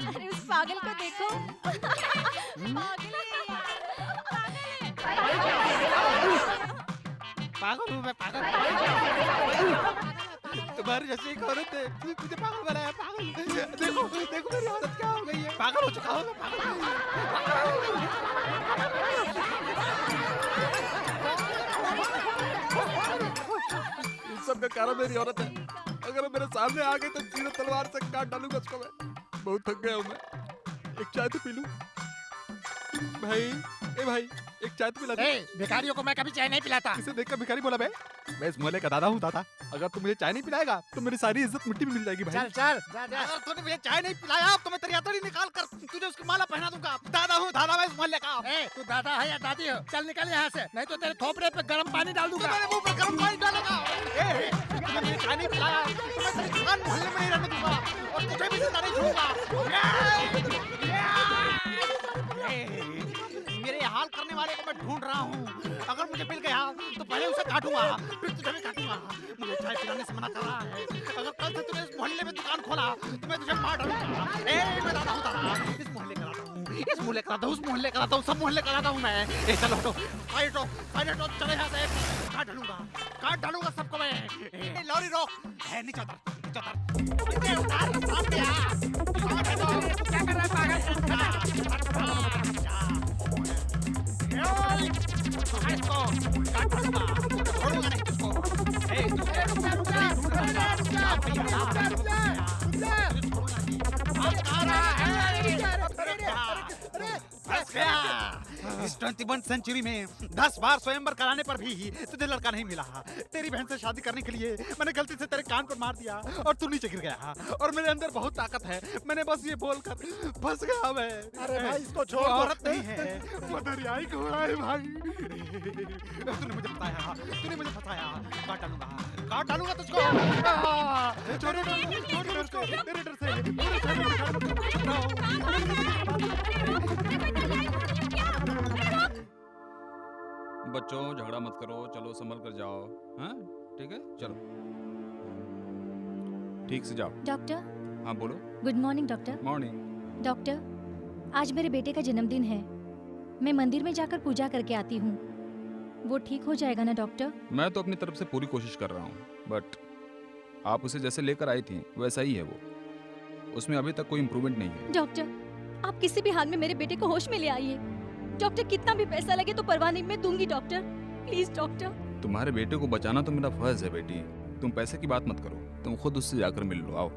अरे उस पागल को देखो। पागल पागल हूँ मैं, पागल। तुम्हारी जैसी एक औरत है, मुझे पागल बनाया, पागल। देखो देखो मेरी हालत क्या हो गई है, पागल हो चुका हूँ मैं, पागल। इन सब का कारण मेरी औरत है। अगर वो मेरे सामने आ गई तो सीधे तलवार से काट डालूंगा उसको मैं। बहुत थक गया हूँ मैं। एक चाय तो पी लूं। भाई, ए भाई, एक चाय तो पिला दे। भिखारियों को मैं कभी चाय नहीं पिलाता। इसे देखकर भिखारी बोला मैं इस मोहल्ले का दादा हूँ दादा। अगर तू मुझे चाय नहीं पिलाएगा तो मेरी सारी इज्जत मिट्टी में मिल जाएगी भाई। चल चल जा जा। अगर तूने मुझे चाय नहीं पिलाया तो मैं तेरी हथौड़ी निकाल कर तुझे उसकी माला पहना दूंगा। दादा हूँ, दादा मैं इस मोहल्ले का। तू दादा है या दादी हो? चल निकल यहाँ से, नहीं तो तेरे थोपड़े पे गर्म पानी डाल दूंगा। मेरे मुंह पे गर्म पानी डालेगा। तूने मुझे चाय नहीं पिलाया तो मैं तेरी दुकान मोहल्ले में नहीं रहने दूंगा और तुझे भी जिंदा नहीं छोड़ूंगा। मेरे हाल करने वाले को मैं ढूंढ रहा हूँ। अगर मुझे मिल गया तो पहले उसे काटूंगा, फिर तुझे भी काटूंगा। मुझे चाय पिलाने से मना कर रहा है। अगर कल से तूने इस मोहल्ले में दुकान खोला तो मैं तुझे मार डालूंगा। मैं दादा हूँ दादा। इस मोहल्ले का दादा हूँ, इस मोहल्ले का दादा हूँ, उस मोहल्ले का दादा हूँ, सब मोहल्ले का दादा हूँ मैं। चलो हटो, हटो, हटो, चले यहाँ से। काट डालूंगा सबको मैं। लॉरी रोक, नीचे उतर, नीचे उतर, नीचे उतर, सामने आ। क्या कर रहा है पागल? इस 21st सेंचुरी में 10 बार स्वयंवर कराने पर भी तुझे लड़का नहीं मिला। तेरी बहन से शादी करने के लिए मैंने गलती से तेरे कान पर मार दिया और तू नीचे गिर गया। और मेरे अंदर बहुत ताकत है, मैंने बस ये बोलकर फंस गया मैं। अरे भाई इसको छोड़, औरत नहीं है, वो दरियाई घोड़ा है भाई। तूने मुझे बताया, तूने मुझे फंसाया। काट डालूंगा तुझको। तेरे डर से बच्चों झगड़ा मत करो, चलो संभल कर जाओ। हाँ ठीक है, चलो ठीक से जाओ। डॉक्टर। हाँ बोलो। Good morning doctor. Morning. Doctor, आज मेरे बेटे का जन्मदिन है। मैं मंदिर में जाकर पूजा करके आती हूँ। वो ठीक हो जाएगा ना डॉक्टर? मैं तो अपनी तरफ से पूरी कोशिश कर रहा हूँ, बट आप उसे जैसे लेकर आई थी वैसा ही है वो। उसमें अभी तक कोई इम्प्रूवमेंट नहीं है। डॉक्टर, आप किसी भी हाल में मेरे बेटे को होश में ले आइए। डॉक्टर, कितना भी पैसा लगे तो परवाह नहीं, मैं दूंगी डॉक्टर। Please doctor. तुम्हारे बेटे को बचाना तो मेरा फर्ज है बेटी। तुम पैसे की बात मत करो, तुम खुद उससे जाकर मिल लो। आओ।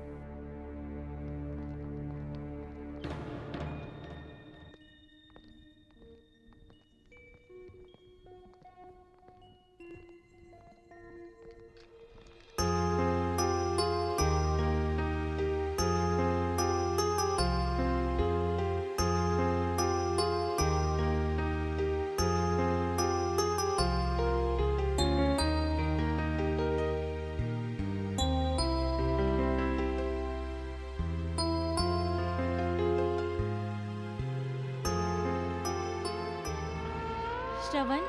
श्रवण,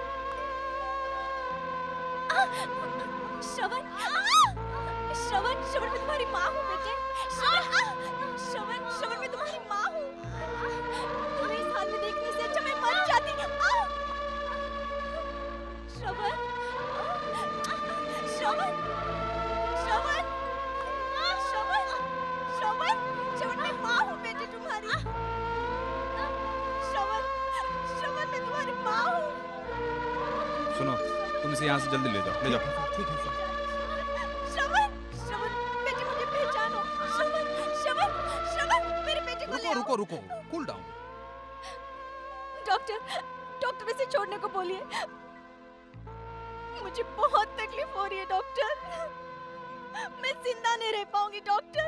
श्रवण, श्रवण, श्रवण, मैं तुम्हारी माँ हूँ बेटे। श्रवण, श्रवण, मैं तुम्हारी माँ हूँ। तुम्हें इस हाल में देखने से अच्छा मैं मर जाती। श्रवण, श्रवण, श्रवण, श्रवण, श्रवण, श्रवण, मैं माँ हूँ बेटे तुम्हारी। श्रवण, श्रवण, मैं तुम्हारी माँ हूँ। सुनो, तुम इसे यहाँ से जल्दी ले जाओ, ले जाओ। ठीक है सर। श्रवण, श्रवण, बेटे मुझे पहचानो। श्रवण, श्रवण, श्रवण, मेरे बेटे को ले आओ। रुको रुको, कूल डाउन। डॉक्टर, डॉक्टर इसे छोड़ने को बोलिए। मुझे बहुत तकलीफ हो रही है डॉक्टर। मैं जिंदा नहीं रह पाऊंगी डॉक्टर।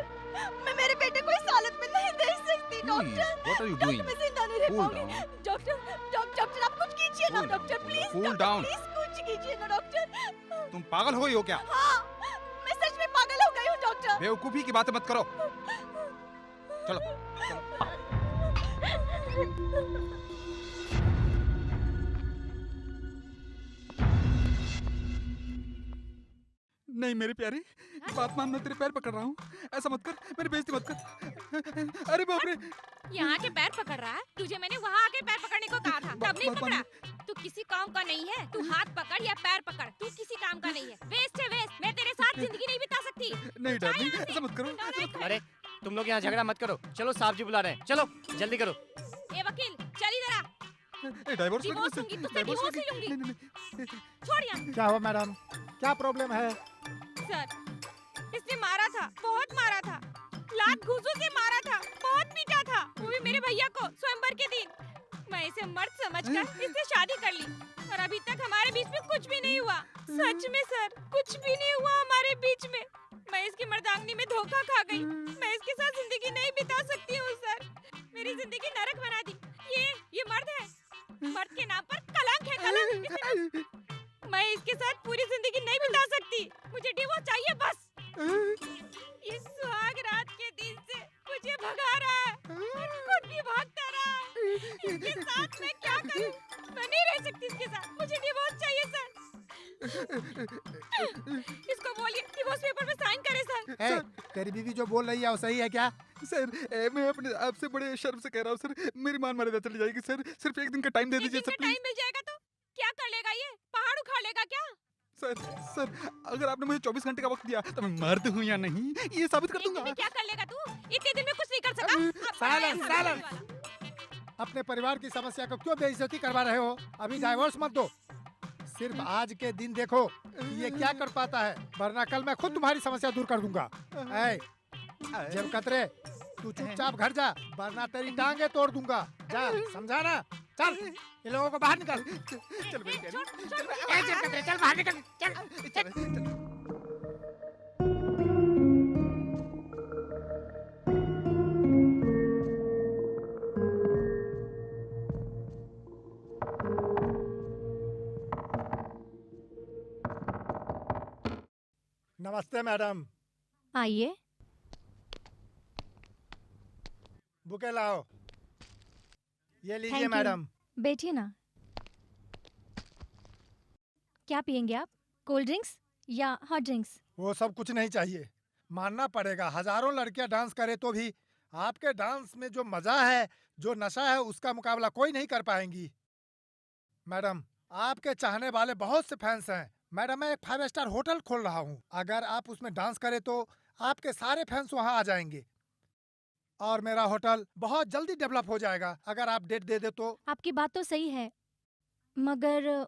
मैं मेरे बेटे को इस हालत में नहीं देख सकती doctor. What are you doctor, doing? मैं जिंदा नहीं रह Cool पाऊंगी। down. डॉक्टर, आप कुछ कीजिए ना Cool down, doctor, please. cool down. Please कुछ कीजिए ना डॉक्टर। तुम पागल हो गई हो क्या? हाँ, मैं सच में पागल हो गई हूँ डॉक्टर। बेवकूफी की बातें मत करो। चलो, नहीं मेरी प्यारी, बात मान, मैं तेरे पैर पकड़ रहा हूँ, ऐसा मत कर, मेरी बेइज्जती मत कर। अरे बाप रे, यहाँ के पैर पकड़ रहा है? तुझे मैंने वहाँ आके पैर पकड़ने को कहा था, तब नहीं पकड़ा। तू किसी काम का नहीं है, तू हाथ पकड़ या पैर पकड़, तू किसी काम का नहीं है। वेस्ट है वेस्ट, मैं तेरे साथ जिंदगी नहीं बिता सकती। नहीं डार्लिंग, ऐसा मत करो, ऐसा मत करो। अरे तुम लोग यहाँ झगड़ा मत करो, चलो साहब जी बुला रहे हैं, चलो जल्दी करो। ए वकील, चल इधर आ। डाइवोर्स डिवोर्स लूंगी, तुझसे डिवोर्स ही लूंगी। छोड़ यहाँ। क्या हुआ मैडम, क्या प्रॉब्लम है? सर, इसने मारा था, बहुत मारा था, लात घूंसों से मारा था, बहुत पीटा था, वो भी मेरे भैया को स्वयंवर के दिन। मैं इसे मर्द समझकर इससे शादी कर ली और अभी तक हमारे बीच में कुछ भी नहीं हुआ। सच में सर, कुछ भी नहीं हुआ हमारे बीच में। मैं इसकी मर्दांगनी में धोखा खा गई। मैं इसके साथ जिंदगी नहीं बिता सकती हूँ सर। मेरी जिंदगी नरक बना दी। ये मर्द है, मर्द के नाम पर कलंक है, कलंक। मैं इसके साथ पूरी जिंदगी नहीं बिता सकती, मुझे डिवोर्स चाहिए बस। ये सुहाग रात के दिन से मुझे भगा रहा है और खुद भी भागता रहा है। इसके साथ मैं क्या करूं? मैं नहीं रह सकती इसके साथ, मुझे डिवोर्स चाहिए सर। इसको बोलिए डिवोर्स पेपर में साइन करे सर। तेरी बीवी जो बोल रही है वो सही है क्या? सर, मैं अपने आप से बड़े शर्म से कह रहा हूँ सर, मेरी मान मर्यादा चली जाएगी सर, सिर्फ एक दिन का टाइम दे दीजिए सर प्लीज। टाइम मिल जाएगा तो क्या कर लेगा ये? पहाड़ उखाड़ लेगा क्या? सर, अगर आपने मुझे 24 घंटे का वक्त दिया तो मैं मर्द हूँ या नहीं ये साबित कर दूंगा। क्या कर लेगा तू? इतने दिन में कुछ नहीं कर सका। साइलेंस। अपने परिवार की समस्या को क्यों बेइज्जती करवा रहे हो? अभी डाइवोर्स मत दो, सिर्फ आज के दिन देखो ये क्या कर पाता है, वरना कल मैं खुद तुम्हारी समस्या दूर कर दूंगा। जब कतरे तू चुपचाप घर जा, वरना तेरी टांगे तोड़ दूंगा। जा, समझा ना? चल, इन लोगों को बाहर निकल। चल मेरी प्यारी, चल बाहर निकल, चल। नमस्ते मैडम। आइए। बुके लाओ। ये लीजिए Thank you. मैडम। बैठिए ना। क्या पियेंगे आप? कोल्ड ड्रिंक्स या हॉट ड्रिंक्स? वो सब कुछ नहीं चाहिए। मानना पड़ेगा, हजारों लड़कियां डांस करे तो भी आपके डांस में जो मजा है, जो नशा है, उसका मुकाबला कोई नहीं कर पाएंगी। मैडम, आपके चाहने वाले बहुत से फैंस हैं। मैडम, मैं एक 5 स्टार होटल खोल रहा हूँ, अगर आप उसमें डांस करें तो आपके सारे फैंस वहाँ आ जाएंगे और मेरा होटल बहुत जल्दी डेवलप हो जाएगा। अगर आप डेट दे दे तो। आपकी बात तो सही है, मगर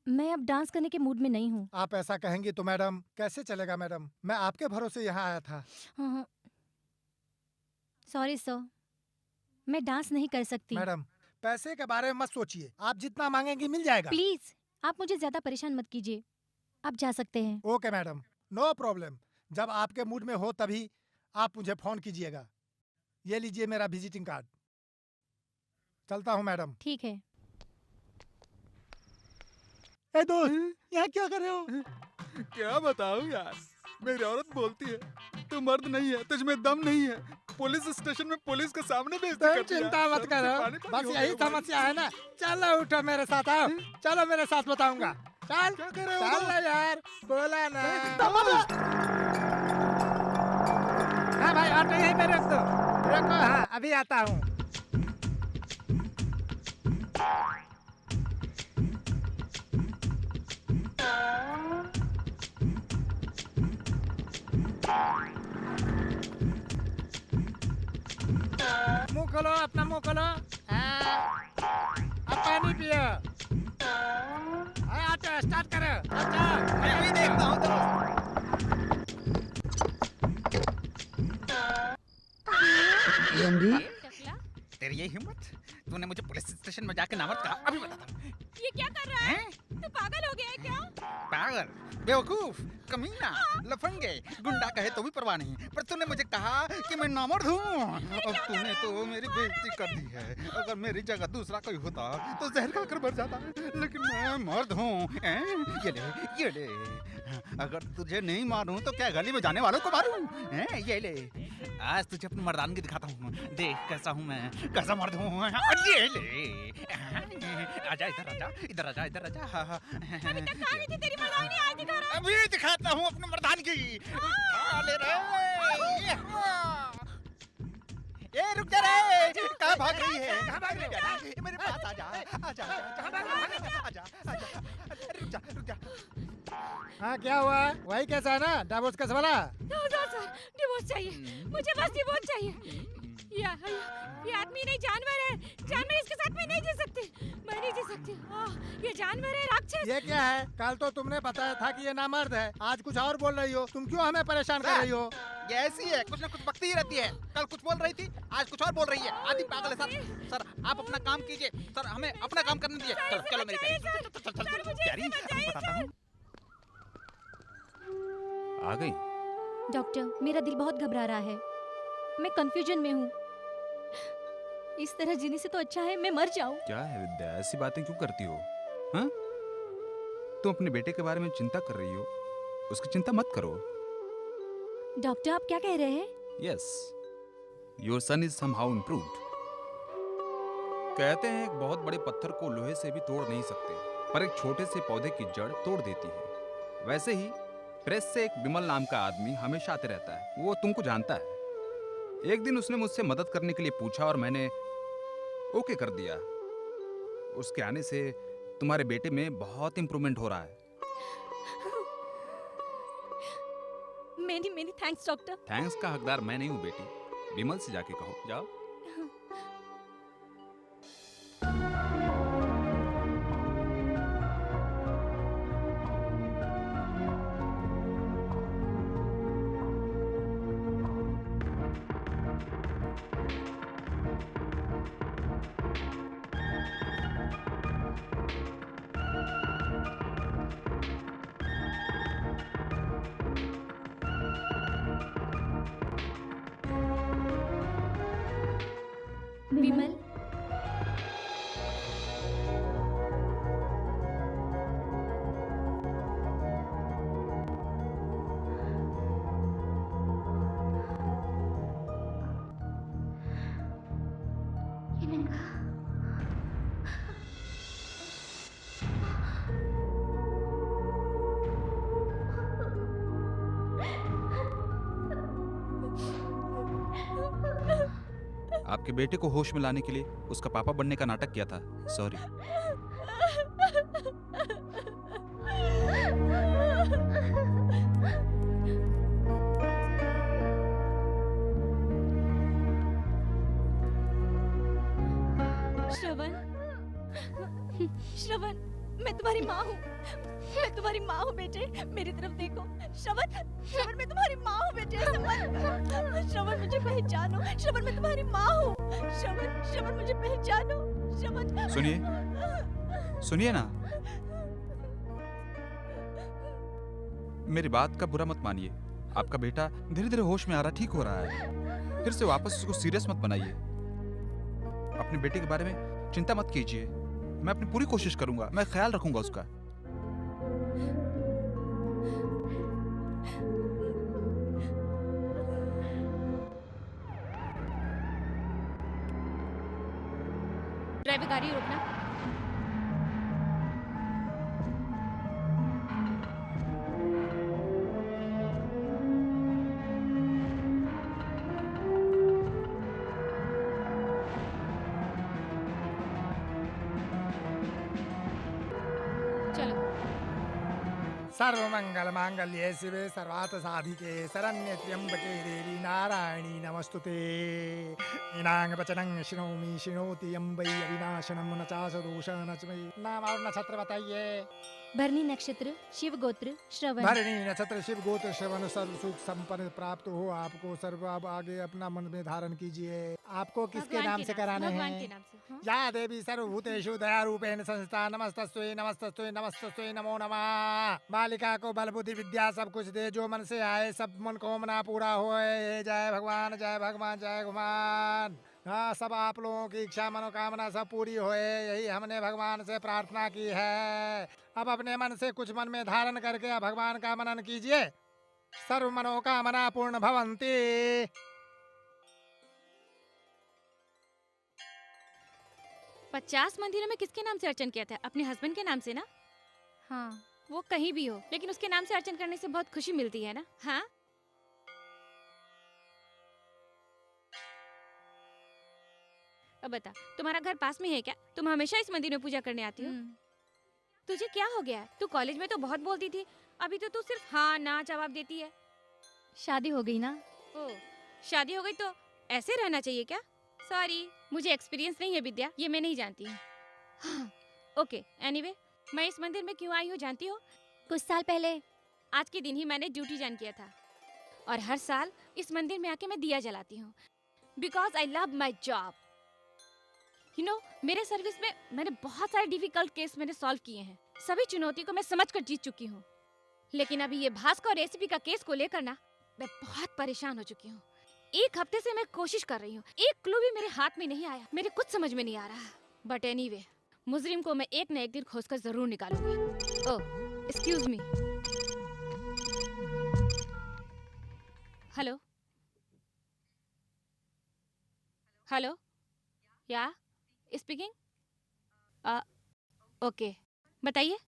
मैं अब डांस करने के मूड में नहीं हूँ। आप ऐसा कहेंगी तो मैडम कैसे चलेगा? मैडम, मैं आपके भरोसे यहाँ आया था। सॉरी सर, मैं डांस नहीं कर सकती। मैडम, पैसे के बारे में मत सोचिए, आप जितना मांगेंगी मिल जाएगा। प्लीज, आप मुझे ज्यादा परेशान मत कीजिए, आप जा सकते हैं। Okay madam, no problem. जब आपके मूड में हो तभी आप मुझे फोन कीजिएगा। ये लीजिए मेरा विजिटिंग कार्ड। चलता हूँ मैडम। ठीक है। ए दोस्त, यहाँ क्या कर रहे हो? क्या बताऊँ यार, मेरी औरत बोलती है तू मर्द नहीं है, तुझमें दम नहीं है, पुलिस स्टेशन में पुलिस के सामने भेज दे। चिंता मत करो, बस यही समस्या है ना। चलो उठो मेरे साथ, आओ। चलो मेरे साथ बताऊंगा। चल, क्या कर रहे हो? चल यार, बोला ना। हाँ भाई, ऑटो यहीं पे रख दो। रखो, हाँ अभी आता हूँ। मुंह खोलो, अपना मुंह खोलो। अब पानी पियो। ऑटो स्टार्ट करो। मैं अभी देखता हूँ तो। तेरी ये हिम्मत, तूने मुझे पुलिस स्टेशन में जाके नामर्द कहा, अभी बताता हूँ। ये क्या कर रहा है? तू पागल हो गया है क्या? पागल, बेवकूफ, कमीना, लफंगे, गुंडा कहे तो भी परवाह नहीं, पर तूने मुझे कहा कि मैं नामर्द हूँ। अब तूने तो मेरी बेइज्जती कर दी है। अगर मेरी जगह दूसरा कोई होता तो जहर खाकर मर जाता, लेकिन मैं मर्द हूँ। ये ले, अगर तुझे नहीं मारूं तो क्या गली में जाने वालों को मारूं? हैं, ये ले, आज तुझे अपनी मर्दानगी दिखाता हूँ। देख कैसा हूँ मैं, कैसा मर्द हूँ। ये ले, आजा इधर, आजा इधर, आजा इधर, आजा। अभी तक कहाँ गई थी तेरी मर्दानी? आज दिखा रहा है। अभी दिखाता हूँ अपनी मर्दानगी। ले रे, ए रुक जा रे, कहाँ भाग रही है? कहाँ भाग रही है? मेरे पास आजा, आजा, आजा, आजा, रुक जा। हाँ क्या हुआ? वही कैसा है ना, डाबोस का सवाल? सर, डिवोर्स चाहिए मुझे, बस डिवोर्स चाहिए। ये आदमी नहीं, जानवर है। जानवर, इसके साथ मैं नहीं जी सकती, मैं नहीं जी सकती। ये जानवर है, राक्षस। ये क्या है? कल तो तुमने बताया था कि ये नामर्द है, आज कुछ और बोल रही हो। तुम क्यों हमें परेशान कर रही हो? ये ऐसी है, कुछ ना कुछ बकती ही रहती है। कल कुछ बोल रही थी, आज कुछ और बोल रही है। आदि पागल है सर। सर आप अपना काम कीजिए, सर हमें अपना काम करने दीजिए। चलो चलो मेरी प्यारी, बताता हूँ। आ गई? डॉक्टर, मेरा दिल बहुत घबरा रहा है, मैं कंफ्यूजन में हूँ। इस तरह जीने से तो अच्छा है मैं मर जाऊं। क्या है विद्या, ऐसी बातें क्यों करती हो? हाँ? तुम अपने बेटे के बारे में चिंता कर रही हो, उसकी चिंता मत करो। डॉक्टर आप क्या कह रहे हैं? Yes, your son is somehow improved. कहते हैं एक बहुत बड़े पत्थर को लोहे से भी तोड़ नहीं सकते, पर एक छोटे से पौधे की जड़ तोड़ देती है। वैसे ही प्रेस से एक विमल नाम का आदमी हमेशा आते रहता है, वो तुमको जानता है। एक दिन उसने मुझसे मदद करने के लिए पूछा और मैंने ओके कर दिया। उसके आने से तुम्हारे बेटे में बहुत इंप्रूवमेंट हो रहा है। Many many thanks doctor. Thanks का हकदार मैं नहीं हूँ बेटी, विमल से जाके कहो, जाओ। विमल, आपके बेटे को होश में लाने के लिए उसका पापा बनने का नाटक किया था, सॉरी। श्रवण, श्रवण, मैं तुम्हारी माँ हूँ, मैं तुम्हारी माँ हूँ बेटे, मेरी तरफ देखो। श्रवण, श्रवण मैं तुम्हारी माँ हूँ बेटे, ऐसे मत। श्रवण मुझे पहचानो, श्रवण मैं तुम्हारी माँ हूँ। श्रवण, श्रवण मुझे पहचानो, श्रवण। सुनिए, सुनिए ना, मेरी बात का बुरा मत मानिए। आपका बेटा धीरे धीरे होश में आ रहा, ठीक हो रहा है। फिर से वापस उसको सीरियस मत बनाइए। अपने बेटे के बारे में चिंता मत कीजिए, मैं अपनी पूरी कोशिश करूंगा, मैं ख्याल रखूंगा उसका। ड्राइवर गाड़ी रोकना। सर्वमंगल मांगल्ये शिवे सर्वार्थ साधिके शरण्ये त्र्यंबके देवी नारायणी नमस्तुते। ईनांग वचनं शृणोमि शृणोति यम्बई अविनाशनं न चास दोष न च मयि। नाम और नक्षत्र बताइए। भरणी नक्षत्र, शिव गोत्र, श्रवण। भरणी नक्षत्र, शिव गोत्र, श्रवण। सर्व सुख संपन्न प्राप्त हो आपको। सर्व आप आगे अपना मन में धारण कीजिए। आपको किसके नाम से कराने भगवान हैं? के नाम से, हाँ। या देवी सर्वभूतेषु दया रूपेण संस्था नमस्तस्यै नमस्तस्यै नमस्तस्यै नमो नमः। बालिका को बल बुद्धि विद्या सब कुछ दे, जो मन से आए सब मन कामना पूरा होए। जय भगवान, जय भगवान, जय भगवान। हाँ, सब आप लोगों की इच्छा मनोकामना सब पूरी होए, यही हमने भगवान से प्रार्थना की है। अब अपने मन से कुछ मन में धारण करके अब भगवान का मनन कीजिए। सर्व मनोकामना पूर्ण भवंती। 50 मंदिरों में किसके नाम से अर्चन किया था? अपने हस्बैंड के नाम से ना? हाँ, वो कहीं भी हो, लेकिन उसके नाम से अर्चन करने से बहुत खुशी मिलती है ना? हाँ? अब बता, तुम्हारा घर पास में है क्या? तुम हमेशा इस मंदिर में पूजा करने आती हो? तुझे क्या हो गया है? तू कॉलेज में तो बहुत बोलती थी, अभी तो तू सिर्फ हाँ ना जवाब देती है। शादी हो गई ना। ओ, शादी हो गई तो ऐसे रहना चाहिए क्या? सॉरी, मुझे एक्सपीरियंस नहीं है विद्या, ये मैं नहीं जानती हूँ। हाँ, ओके, एनीवे, मैं इस मंदिर में क्यों आई हूँ जानती हो? कुछ साल पहले आज के दिन ही मैंने ड्यूटी ज्वाइन किया था और हर साल इस मंदिर में आके मैं दिया जलाती हूँ because I love my job. You know, मेरे सर्विस में मैंने बहुत सारे डिफिकल्ट केस मैंने सॉल्व किए हैं। सभी चुनौती को मैं समझकर जीत चुकी हूँ, लेकिन अभी ये भास्कर और रेसिपी का केस को लेकर ना मैं बहुत परेशान हो चुकी हूँ। एक हफ्ते से मैं कोशिश कर रही हूँ, एक क्लू भी मेरे हाथ में नहीं आया, मेरे कुछ समझ में नहीं आ रहा। बट एनीवे, मुजरिम को मैं एक न एक दिन खोजकर जरूर निकालूंगी। ओह, एक्सक्यूज मी। हेलो हेलो, या स्पीकिंग? ओके, बताइए।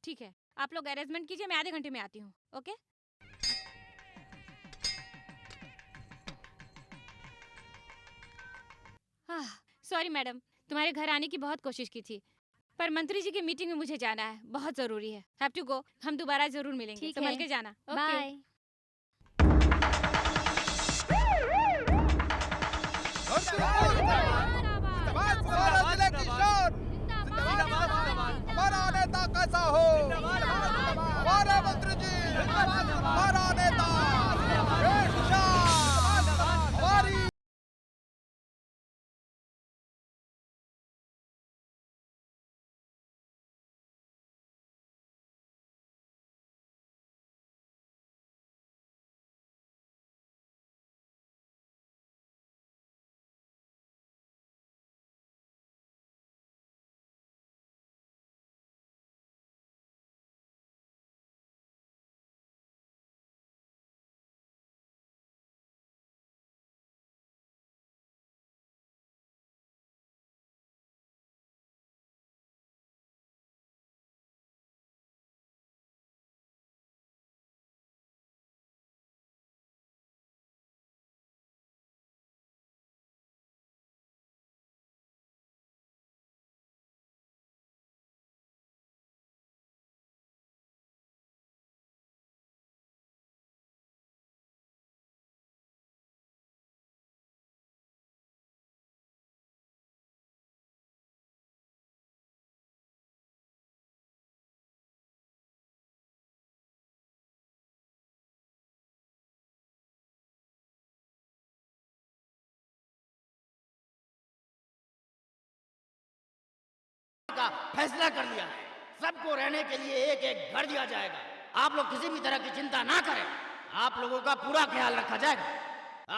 ठीक है, आप लोग अरेंजमेंट कीजिए, मैं आधे घंटे में आती हूँ। ओके? सॉरी मैडम, तुम्हारे घर आने की बहुत कोशिश की थी, पर मंत्री जी की मीटिंग में मुझे जाना है, बहुत जरूरी है। Have to go. हम दोबारा जरूर मिलेंगे। ठीक संभल है। के जाना। बाय। हमारा नेता कैसा हो? हमारा मंत्री जी, हमारा नेता हमारी। का फैसला कर लिया है। सबको रहने के लिए एक एक घर दिया जाएगा। आप लोग किसी भी तरह की चिंता ना करें, आप लोगों का पूरा ख्याल रखा जाएगा।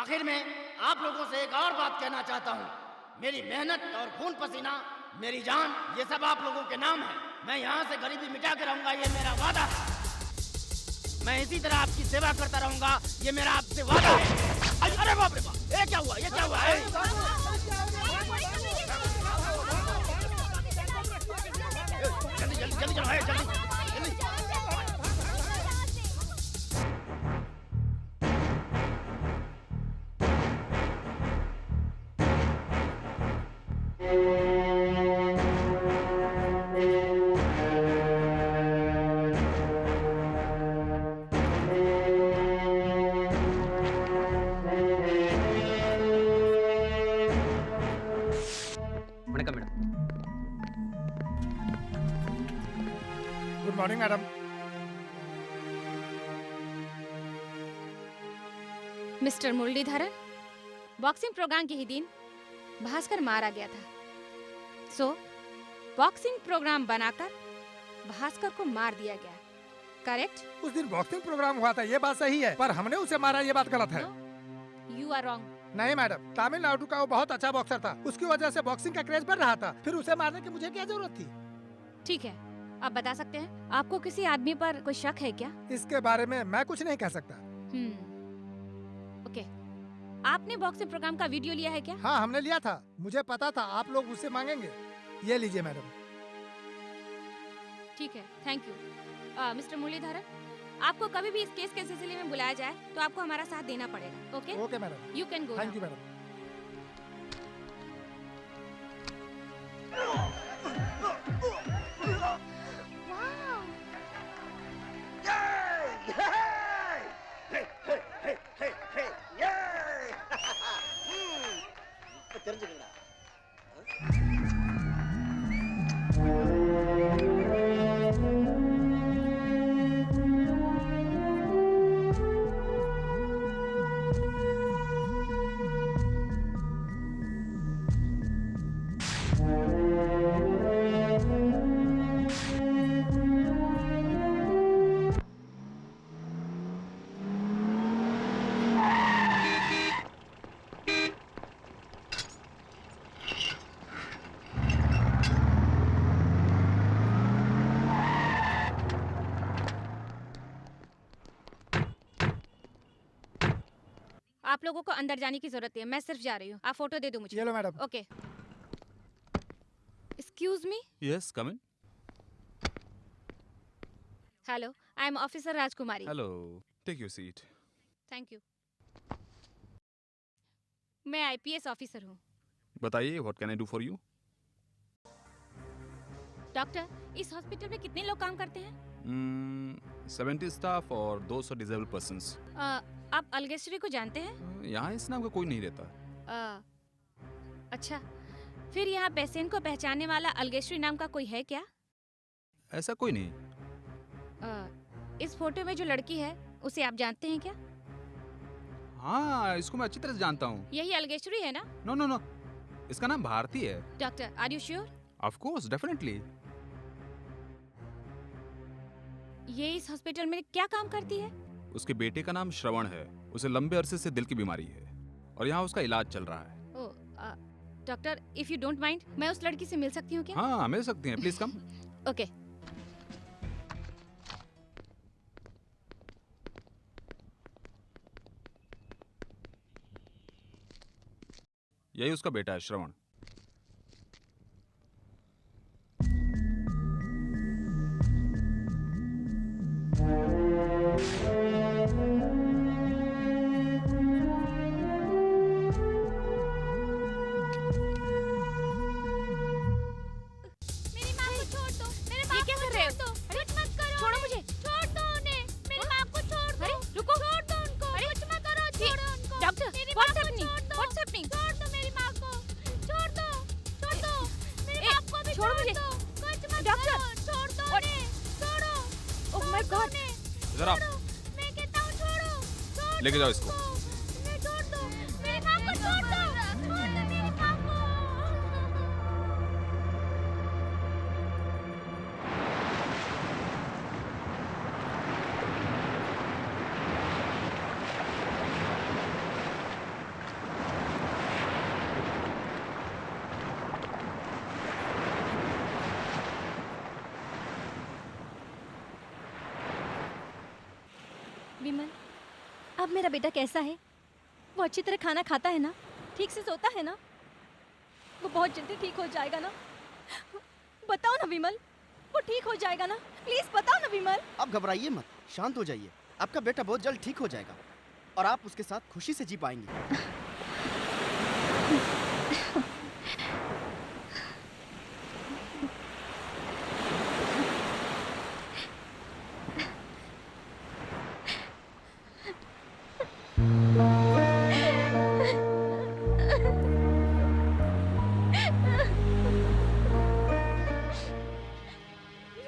आखिर में आप लोगों से एक और बात कहना चाहता हूँ, मेरी मेहनत और खून पसीना, मेरी जान, ये सब आप लोगों के नाम है। मैं यहाँ से गरीबी मिटा के रहूंगा, ये मेरा वादा है। मैं इसी तरह आपकी सेवा करता रहूंगा, ये मेरा आपसे वादा है। अरे बाप रे बाप, ये क्या हुआ? ये क्या हुआ? जल्दी जल्दी जल्दी चलो, जल्दी जल्दी। वणक्कम madam. Good morning madam. Mister Muralidharan, boxing programme के ही दिन भास्कर मारा गया था। सो बॉक्सिंग प्रोग्राम बनाकर भास्कर को मार दिया गया, करेक्ट? उस दिन बॉक्सिंग प्रोग्राम हुआ था, ये बात सही है, पर हमने उसे मारा, ये बात गलत है। You are wrong. नहीं मैडम, तमिलनाडु का वो बहुत अच्छा बॉक्सर था, उसकी वजह से बॉक्सिंग का क्रेज बढ़ रहा था, फिर उसे मारने की मुझे क्या जरूरत थी? ठीक है, आप बता सकते हैं आपको किसी आदमी पर कोई शक है क्या? इसके बारे में मैं कुछ नहीं कह सकता। ओके, आपने बॉक्सिंग प्रोग्राम का वीडियो लिया है क्या? हाँ, हमने लिया था, मुझे पता था आप लोग उससे मांगेंगे। ये लीजिए मैडम। ठीक है, थैंक यू। मिस्टर मुरलीधरन, आपको कभी भी इस केस के सिलसिले में बुलाया जाए तो आपको हमारा साथ देना पड़ेगा। Okay? Okay madam. You can go. Thank you madam. आप लोगों को अंदर जाने की जरूरत है, मैं सिर्फ जा रही हूँ। आप फोटो दे दो मुझे। ये लो madam. Okay. Excuse me. Yes, come in. Hello, I am officer Rajkumari. Hello, take your seat. Thank you. मैं आईपीएस ऑफिसर हूँ। बताइए, what can I do for you? Doctor, इस हॉस्पिटल में कितने लोग काम करते हैं? 70 स्टाफ और 200 डिसेबल पर्सन्स। आप अलगेश्वरी को जानते हैं? यहाँ इस नाम का कोई नहीं रहता। अच्छा, फिर यहाँ पेशेंट को पहचानने वाला अलगेश्वरी नाम का कोई है क्या? ऐसा कोई नहीं। इस फोटो में जो लड़की है उसे आप जानते हैं क्या? हाँ, इसको मैं अच्छी तरह से जानता हूँ। यही अलगेश्वरी है ना? नो नो नो, इसका नाम भारती है। Doctor, are you sure? Of course, definitely. ये इस हॉस्पिटल में क्या काम करती है? उसके बेटे का नाम श्रवण है। उसे लंबे अरसे से दिल की बीमारी है और यहाँ उसका इलाज चल रहा है। Doctor, if you don't mind, मैं उस लड़की से मिल सकती हूँ क्या? हाँ, मिल सकती हैं, प्लीज कम। ओके। यही उसका बेटा है, श्रवण। लेके जाओ इसको। विमल, अब मेरा बेटा कैसा है? वो अच्छी तरह खाना खाता है ना? ठीक से सोता है ना? वो बहुत जल्दी ठीक हो जाएगा ना? बताओ ना विमल, वो ठीक हो जाएगा ना? प्लीज बताओ ना विमल। आप घबराइए मत, शांत हो जाइए। आपका बेटा बहुत जल्द ठीक हो जाएगा और आप उसके साथ खुशी से जी पाएंगे।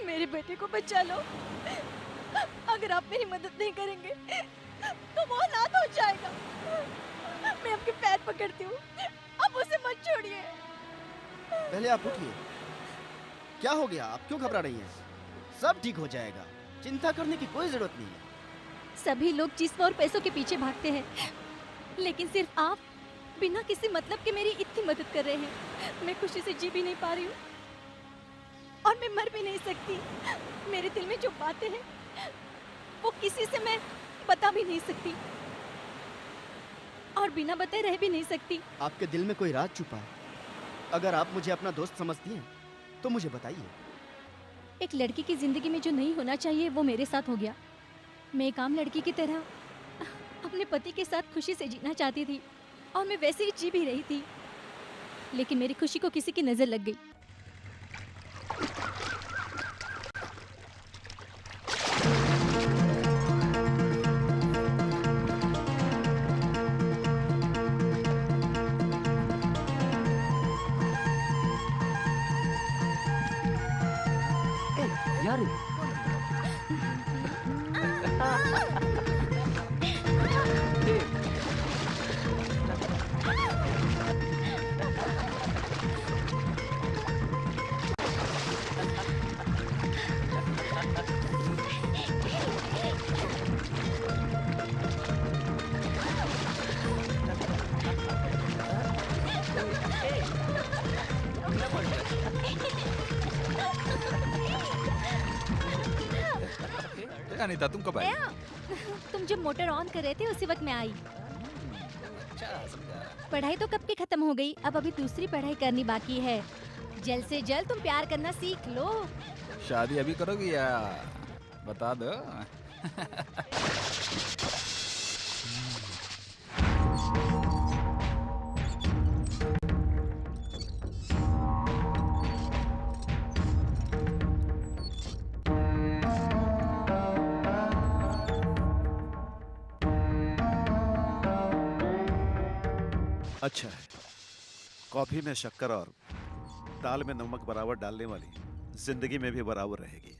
मेरे बेटे को बचा लो। अगर आप मेरी मदद नहीं करेंगे तो वो अनाथ हो जाएगा। मैं आपके पैर पकड़ती हूँ, आप उसे मत छोड़िए। पहले आप उठिए। क्या हो गया? आप क्यों घबरा रही हैं? सब ठीक हो जाएगा, चिंता करने की कोई जरूरत नहीं है। सभी लोग जिस्म और पैसों के पीछे भागते हैं, लेकिन सिर्फ आप बिना किसी मतलब के मेरी इतनी मदद कर रहे हैं। मैं खुशी से जी भी नहीं पा रही हूँ और मैं मर भी नहीं सकती। मेरे दिल में जो बातें हैं वो किसी से मैं बता भी नहीं सकती और बिना बताए रह भी नहीं सकती। आपके दिल में कोई राज छुपा है? अगर आप मुझे अपना दोस्त समझती हैं तो मुझे बताइए। एक लड़की की जिंदगी में जो नहीं होना चाहिए वो मेरे साथ हो गया। मैं एक आम लड़की की तरह अपने पति के साथ खुशी से जीना चाहती थी और मैं वैसे ही जी भी रही थी, लेकिन मेरी खुशी को किसी की नजर लग गई। यार अनीता तुम कब आई? तुम जब मोटर ऑन कर रहे थे उसी वक्त मैं आई। पढ़ाई तो कब की खत्म हो गई, अब अभी दूसरी पढ़ाई करनी बाकी है। जल्द से जल्द तुम प्यार करना सीख लो। शादी अभी करोगी या बता दो। अच्छा है, कॉफी में शक्कर और दाल में नमक बराबर डालने वाली जिंदगी में भी बराबर रहेगी।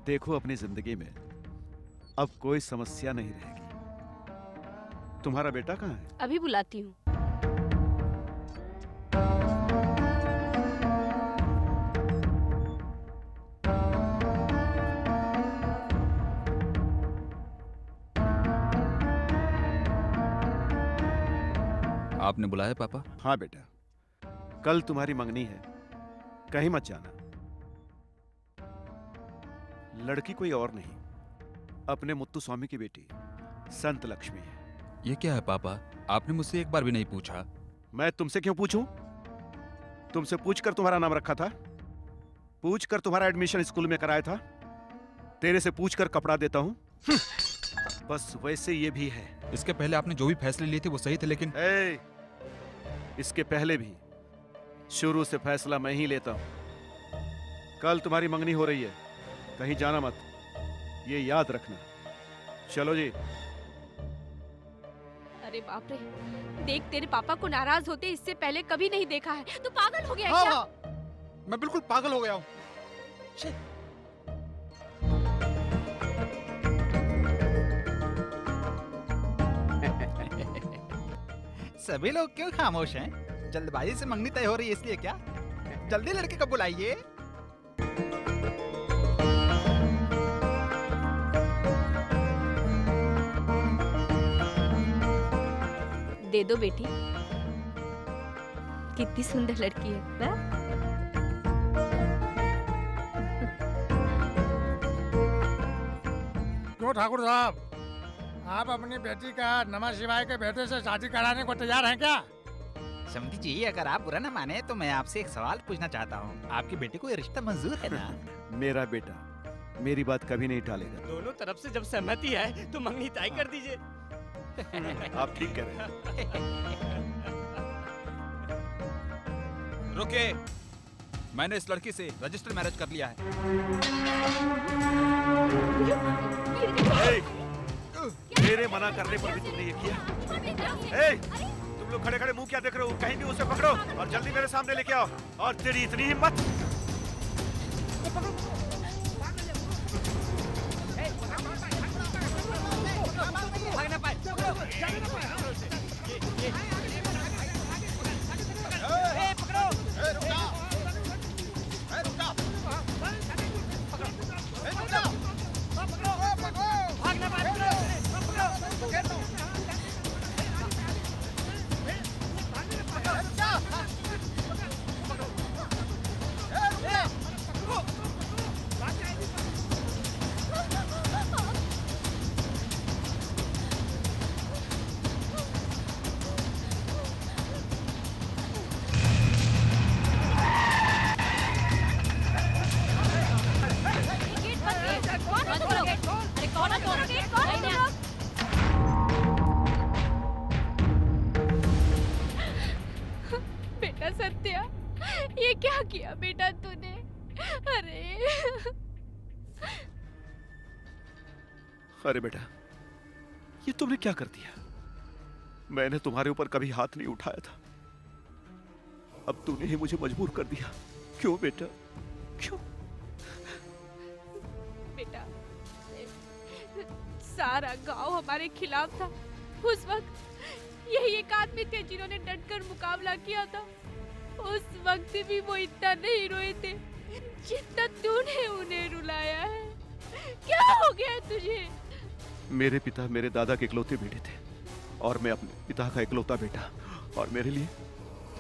देखो अपनी जिंदगी में अब कोई समस्या नहीं रहेगी। तुम्हारा बेटा कहाँ है? अभी बुलाती हूँ। आपने बुलाया पापा? हाँ बेटा, कल तुम्हारी मंगनी है, कहीं मत जाना। लड़की कोई और नहीं, अपने मुत्तु स्वामी की बेटी संत लक्ष्मी है। ये क्या है पापा, आपने मुझसे एक बार भी नहीं पूछा। मैं तुमसे क्यों पूछूं? तुमसे पूछकर तुम्हारा नाम रखा था, पूछकर तुम्हारा एडमिशन स्कूल में कराया था, तेरे से पूछकर कपड़ा देता हूं। बस वैसे ये भी है। इसके पहले आपने जो भी फैसले लिए थे वो सही थे, लेकिन इसके पहले भी शुरू से फैसला मैं ही लेता हूं। कल तुम्हारी मंगनी हो रही है, कहीं जाना मत, ये याद रखना। चलो जी। अरे बाप रे, देख तेरे पापा को नाराज होते इससे पहले कभी नहीं देखा है। तू पागल हो गया है हाँ, क्या? हाँ, मैं बिल्कुल पागल हो गया हूँ। सभी लोग क्यों खामोश हैं? जल्दबाजी से मंगनी तय हो रही है इसलिए क्या? जल्दी लड़के को बुलाइए। दे दो बेटी, कितनी सुंदर लड़की है ना? क्यों ठाकुर साहब, आप अपनी बेटी का नमः शिवाय के बेटे से शादी कराने को तैयार हैं क्या? समझी जी, अगर आप बुरा न माने तो मैं आपसे एक सवाल पूछना चाहता हूँ। आपकी बेटी को ये रिश्ता मंजूर है ना? मेरा बेटा मेरी बात कभी नहीं टालेगा। दोनों तरफ से जब सहमति है तो मंगनी तय कर दीजिए। आप ठीक कह रहे हैं। रुके, मैंने इस लड़की से रजिस्टर मैरिज कर लिया है। मेरे मना करने पर भी तुमने ये किया? तुम लोग खड़े खड़े मुंह क्या देख रहे हो? कहीं भी उसे पकड़ो और जल्दी मेरे सामने लेके आओ। और तेरी इतनी हिम्मत! सत्या, ये क्या किया बेटा तूने? अरे अरे बेटा, ये तुमने क्या कर दिया? मैंने तुम्हारे ऊपर कभी हाथ नहीं उठाया था, अब तूने ही मुझे मजबूर कर दिया। क्यों बेटा, क्यों? बेटा, सारा गांव हमारे खिलाफ था। उस वक्त यही एक आदमी थे जिन्होंने डटकर मुकाबला किया था। उस वक्त भी वो इतना नहीं रोए थे जितना तूने उन्हें रुलाया है। क्या हो गया तुझे? मेरे पिता मेरे दादा के इकलौते बेटे थे और मैं अपने पिता का इकलौता बेटा, और मेरे लिए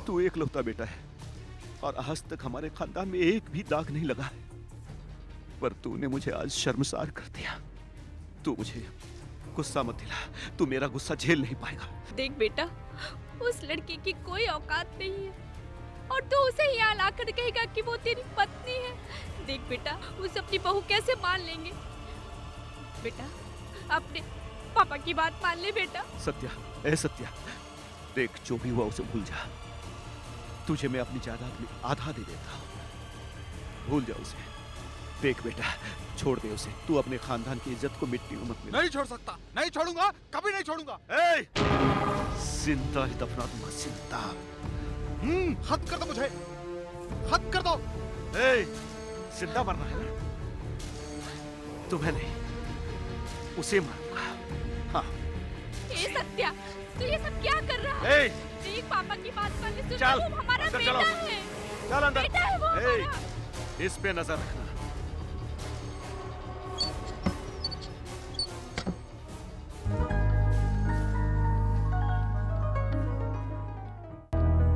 तू इकलौता बेटा है। और आज तक हमारे खानदान में एक भी दाग नहीं लगा है, पर तूने मुझे आज शर्मसार कर दिया। तू मुझे गुस्सा मत दिला, तू मेरा गुस्सा झेल नहीं पाएगा। देख बेटा, उस लड़की की कोई औकात नहीं है और तू उसे यहाँ लाकर कहेगा कि वो तेरी पत्नी है। देख बेटा, उसे अपनी बहू कैसे मान लेंगे? बेटा, अपने पापा की बात मान ले बेटा। सत्या, ए सत्या, देख जो भी हुआ उसे भूल जा। तुझे मैं अपनी जायदाद में आधा दे देता हूँ, भूल जा उसे। देख बेटा, छोड़ दे उसे। तू अपने खानदान की इज्जत को मिट्टी में मत मिला। नहीं छोड़ सकता, नहीं छोड़ूंगा, कभी नहीं छोड़ूंगा। जिंदा ही दफना दूंगा, जिंदा। खत्म कर दो मुझे, खत्म कर दो। जिंदा मरना है ना? तुम्हें नहीं, उसे मारूंगा। हाँ। ए सत्या, तू ये सब क्या कर रहा है? देख पापा की बात मान ले, चल, वो हमारा अंदर बेटा चलो। है। चल अंदर। बेटा है वो हमारा। इस पे नजर रखना।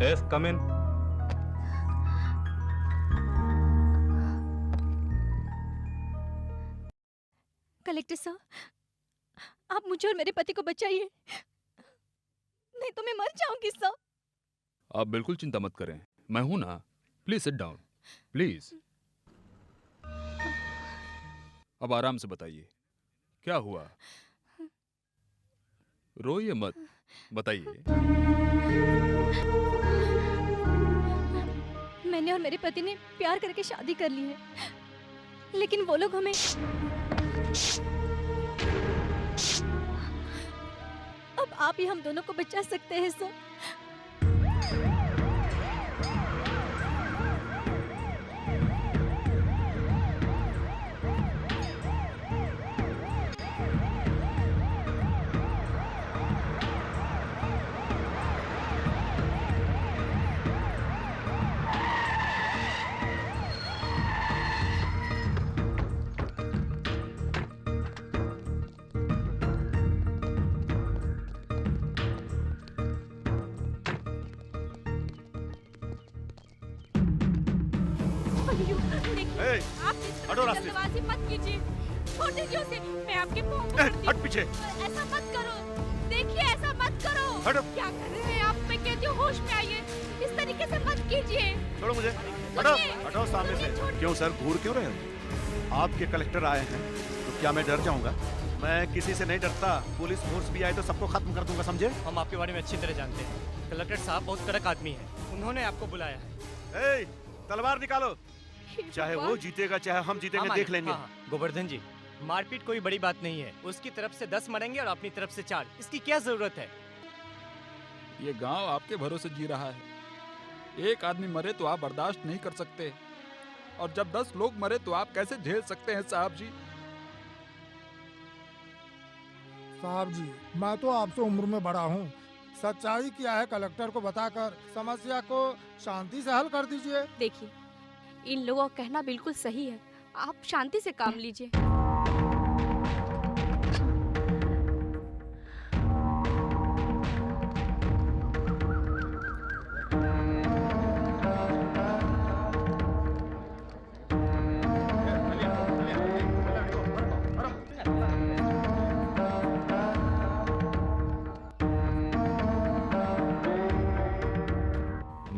Yes, come in. कलेक्टर साहब, आप मुझे और मेरे पति को बचाइए, नहीं तो मैं मर जाऊंगी साहब। आप बिल्कुल चिंता मत करें, मैं हूं ना। Please sit down, please. अब आराम से बताइए, क्या हुआ? रोइए मत, बताइए। मैंने और मेरे पति ने प्यार करके शादी कर ली है, लेकिन वो लोग हमें अब आप ही हम दोनों को बचा सकते हैं सर। हटो रास्ते से। जल्दबाजी मत कीजिए, छोड़ दीजिए उसे। मैं आपके पाँव पकड़ती हट हूँ। पीछे। ऐसा मत करो, देखिए ऐसा मत करो। हटो। क्या कर रहे हैं आप? मैं कहती हूँ होश में आइए, इस तरीके से मत कीजिए। छोड़ो मुझे, हटो, हटो सामने से। क्यों सर, घूर क्यों रहे हो? आपके कलेक्टर आए हैं तो क्या मैं डर जाऊंगा? मैं किसी से नहीं डरता। पुलिस फोर्स भी आए तो सबको खत्म कर दूंगा, समझे? हम आपके बारे में अच्छी तरह जानते हैं। कलेक्टर साहब बहुत कड़क आदमी है, उन्होंने आपको बुलाया है। तलवार निकालो, चाहे वो जीतेगा चाहे हम जीतेंगे, देख लेंगे। गोवर्धन जी, मारपीट कोई बड़ी बात नहीं है। उसकी तरफ से 10 मरेंगे और अपनी तरफ से 4। इसकी क्या जरूरत है? ये गांव आपके भरोसे जी रहा है। एक आदमी मरे तो आप बर्दाश्त नहीं कर सकते, और जब 10 लोग मरे तो आप कैसे झेल सकते हैं साहब जी? साहब जी, मैं तो आपसे उम्र में बड़ा हूँ। सच्चाई क्या है कलेक्टर को बताकर समस्या को शांति से हल कर दीजिए। देखिए, इन लोगों का कहना बिल्कुल सही है, आप शांति से काम लीजिए।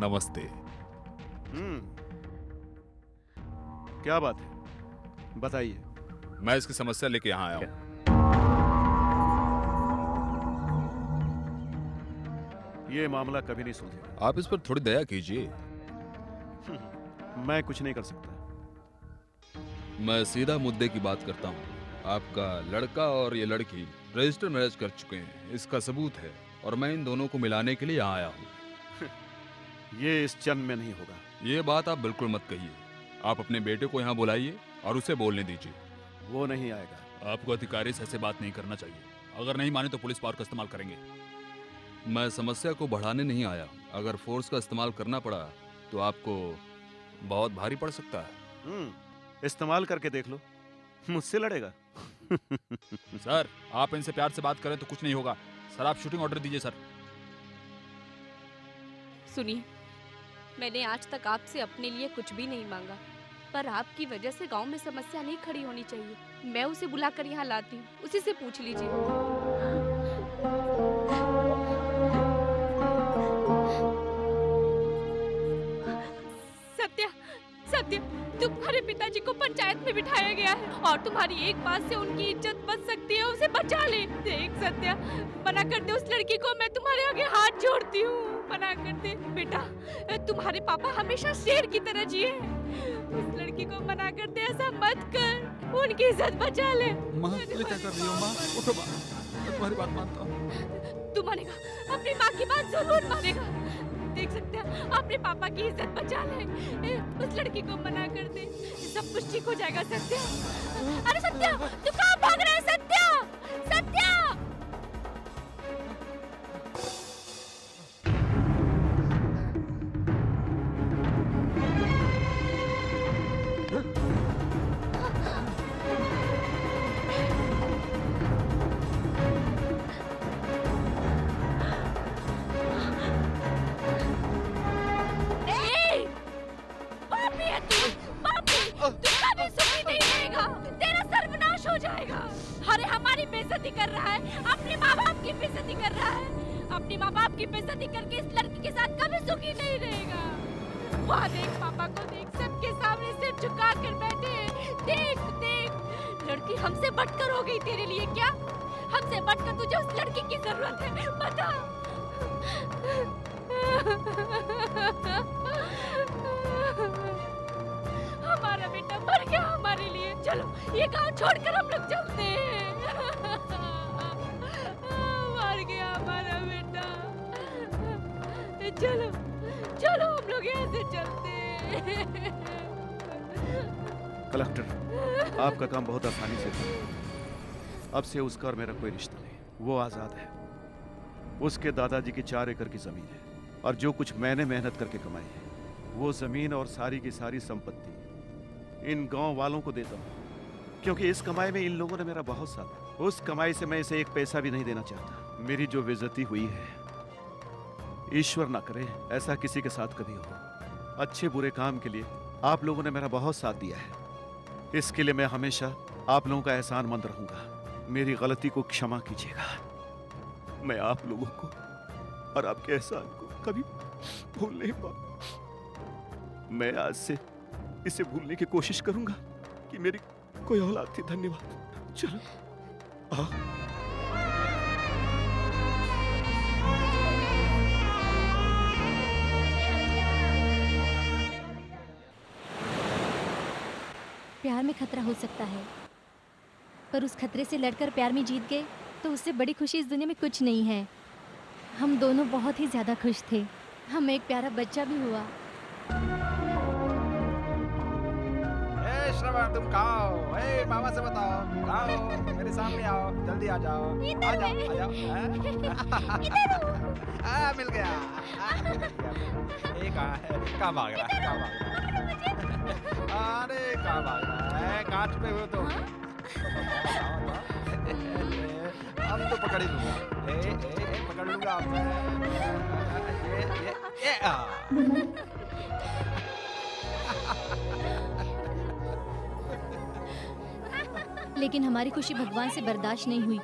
नमस्ते। क्या बात है, बताइए। मैं इसकी समस्या लेके यहाँ आया हूँ। ये मामला कभी नहीं सुलझेगा। आप इस पर थोड़ी दया कीजिए। मैं कुछ नहीं कर सकता। मैं सीधा मुद्दे की बात करता हूँ। आपका लड़का और ये लड़की रजिस्टर मैरिज कर चुके हैं, इसका सबूत है, और मैं इन दोनों को मिलाने के लिए यहाँ आया हूँ। ये इस जन्म में नहीं होगा। ये बात आप बिल्कुल मत कहिए। आप अपने बेटे को यहाँ बुलाइए और उसे बोलने दीजिए। वो नहीं आएगा। आपको अधिकारी से ऐसे बात नहीं करना चाहिए। अगर नहीं माने तो पुलिस पावर का इस्तेमाल करेंगे। मैं समस्या को बढ़ाने नहीं आया। अगर फोर्स का इस्तेमाल करना पड़ा तो आपको बहुत भारी पड़ सकता है। इस्तेमाल करके देख लो, मुझसे लड़ेगा। सर, आप इनसे प्यार से बात करें तो कुछ नहीं होगा। सर, आप शूटिंग ऑर्डर दीजिए। सर, सुनिए, मैंने आज तक आपसे अपने लिए कुछ भी नहीं मांगा, पर आपकी वजह से गांव में समस्या नहीं खड़ी होनी चाहिए। मैं उसे बुलाकर यहाँ लाती हूँ, उसी से पूछ लीजिए। सत्या, सत्या, तुम्हारे पिताजी को पंचायत में बिठाया गया है और तुम्हारी एक बात से उनकी इज्जत बच सकती है। उसे बचा ले। देख सत्या, मना कर दे उस लड़की को। मैं तुम्हारे आगे हाथ जोड़ती हूँ, मना कर दे बेटा। तुम्हारे पापा हमेशा शेर की तरह जिए। उस लड़की को मना कर दे, ऐसा मत कर। उनकी इज्जत बचा ले। माँ, ये क्या कर रही हो माँ? उठो माँ, मैं तुम्हारी बात मानता हूँ। तू मानेगा, अपनी माँ की बात जरूर मानेगा। देख सकते हैं, अपने पापा की इज्जत बचा ले। उस लड़की को मना कर दे, सब कुछ ठीक हो जाएगा। सत्या, अरे सत्या, तू कहाँ भाग रहा है? सत्या, सत्या। अरे हमारी बेइज्जती कर रहा है, अपने माँ बाप की बेइज्जती कर रहा है। अपने माँ बाप की बेइज्जती करके इस लड़की के साथ कभी सुखी नहीं रहेगा। वहाँ देख, पापा को देख, सबके सामने सिर झुका कर बैठे। देख देख, लड़की हमसे बढ़कर हो गई तेरे लिए। क्या हमसे बढ़कर तुझे उस लड़की की जरूरत है? बता। हमारा बेटा मर गया हमारे लिए। चलो ये गांव छोड़कर हम लोग चलते हैं। मर गया हमारा बेटा। चलो चलो हम लोग यहाँ से चलते हैं। कलेक्टर, आपका काम बहुत आसानी से था। अब से उसका और मेरा कोई रिश्ता नहीं। वो आजाद है। उसके दादाजी की 4 एकड़ की जमीन है और जो कुछ मैंने मेहनत करके कमाई है, वो जमीन और सारी की सारी संपत्ति इन गांव वालों को देता हूँ, क्योंकि इस कमाई में इन लोगों ने मेरा बहुत साथ दिया। उस कमाई से मैं इसे एक पैसा भी नहीं देना चाहता। मेरी जो बेइज्जती हुई है, ईश्वर ना करे ऐसा किसी के साथ कभी हो। अच्छे बुरे काम के लिए आप लोगों ने मेरा बहुत साथ दिया है। इसके लिए मैं हमेशा आप लोगों का एहसानमंद रहूंगा। मेरी गलती को क्षमा कीजिएगा। मैं आप लोगों को और आपके एहसान को कभी भूल नहीं पाऊंगा। मैं आज से इसे भूलने की कोशिश करूंगा कि मेरी कोई औलाद थी। धन्यवाद। चलो आओ। प्यार में खतरा हो सकता है, पर उस खतरे से लड़कर प्यार में जीत गए तो उससे बड़ी खुशी इस दुनिया में कुछ नहीं है। हम दोनों बहुत ही ज्यादा खुश थे। हमें एक प्यारा बच्चा भी हुआ। ए श्रवण, तुम कहाँ हो? ए मामा से बताओ, कहाँ हो? मेरे सामने आओ, जल्दी आ जाओ। आ जाओ, आ जाओ। मिल गया। ये कहाँ है? कहाँ भाग रहा है? कहाँ भाग रहा है? अरे कहाँ भाग रहा है? कहाँ छुपे हुए तुम? अब तो पकड़ ही लूंगा। ए पकड़ लूंगा अब मैं। लेकिन हमारी खुशी भगवान से बर्दाश्त नहीं हुई।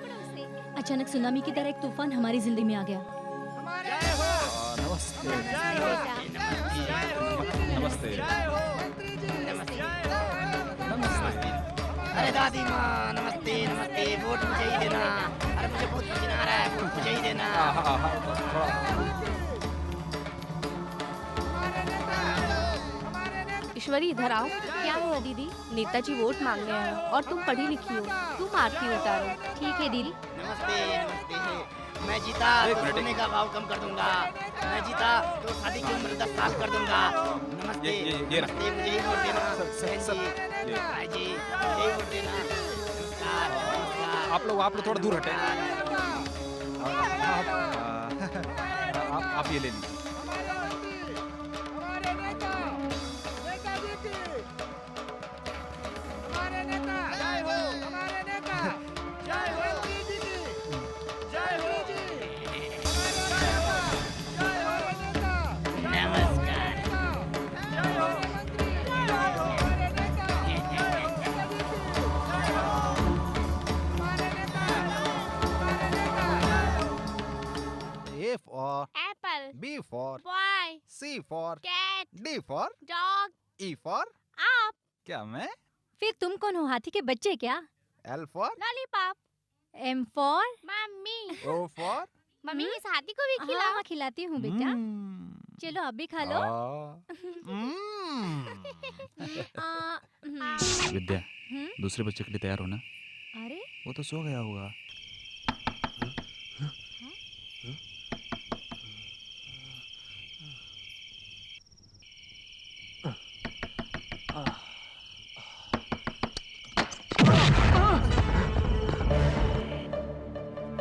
अचानक सुनामी की तरह एक तूफान हमारी जिंदगी में आ गया। नमस्ते। नमस्ते। अरे दादी माँ, नमस्ते नमस्ते। वोट मुझे ही देना। अरे मुझे बहुत पसीना आ रहा है, वोट मुझे ही देना। ईश्वरी इधर आओ। क्या हुआ दीदी? नेताजी वोट मांगने आए हैं और तुम पढ़ी लिखी हो, तुम आरती उतारो। ठीक है दीदी। नमस्ते नमस्ते। मैं जीता तो सोने का भाव कम कर दूंगा। मैं जीता तो शादी की उम्र 10 साल कर दूंगा। नमस्ते नमस्ते, मुझे ही वोट देना। बहन जी, भाई जी, मुझे ही वोट देना। नमस्कार नमस्कार। आप लोग थोड़ा दूर हटे। आप ये ले लीजिए। A for Apple. B for Boy. C for Cat. D for Dog. E for Up. क्या मैं? फिर तुम कौन हो? हाथी के बच्चे क्या? L for Lollipop. M for? Mummy. O for mummy इस हाथी को भी खिलाओ। हाँ, खिलाती हूँ बेटा। चलो अब भी खा लो। विद्या, दूसरे बच्चे के लिए तैयार हो ना? अरे वो तो सो गया होगा।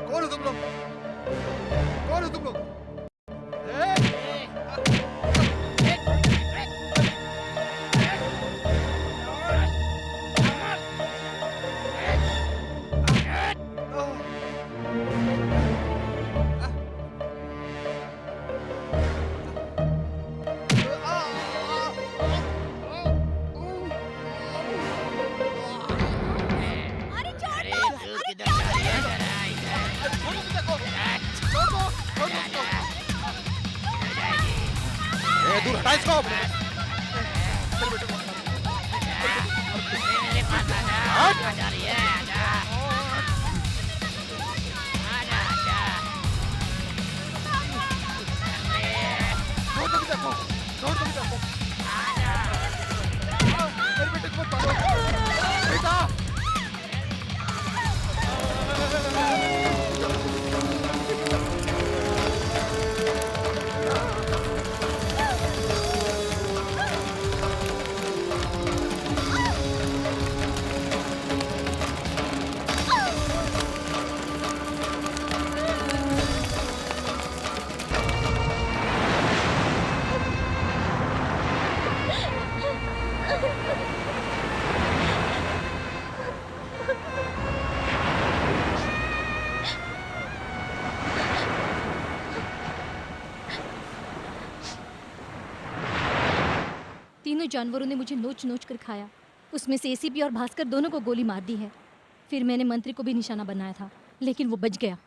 कौन हो तुम लोग? कौन हो तुम लोग? अरे छोड़ दो। अरे क्या कर रहे हो? छोड़ दो मुझे को। छोड़ दो। छोड़ दो। ए दूर हटा इसको। चल बेटे। मेरे पास आजा। आजा रही है, आजा। आजा आजा। छोड़ दो मुझे को। छोड़ दो मुझे को। मेरे बेटे को पकड़ो। बेटा। तीनों जानवरों ने मुझे नोच नोच कर खाया। उसमें से एसीपी और भास्कर दोनों को गोली मार दी है। फिर मैंने मंत्री को भी निशाना बनाया था, लेकिन वो बच गया।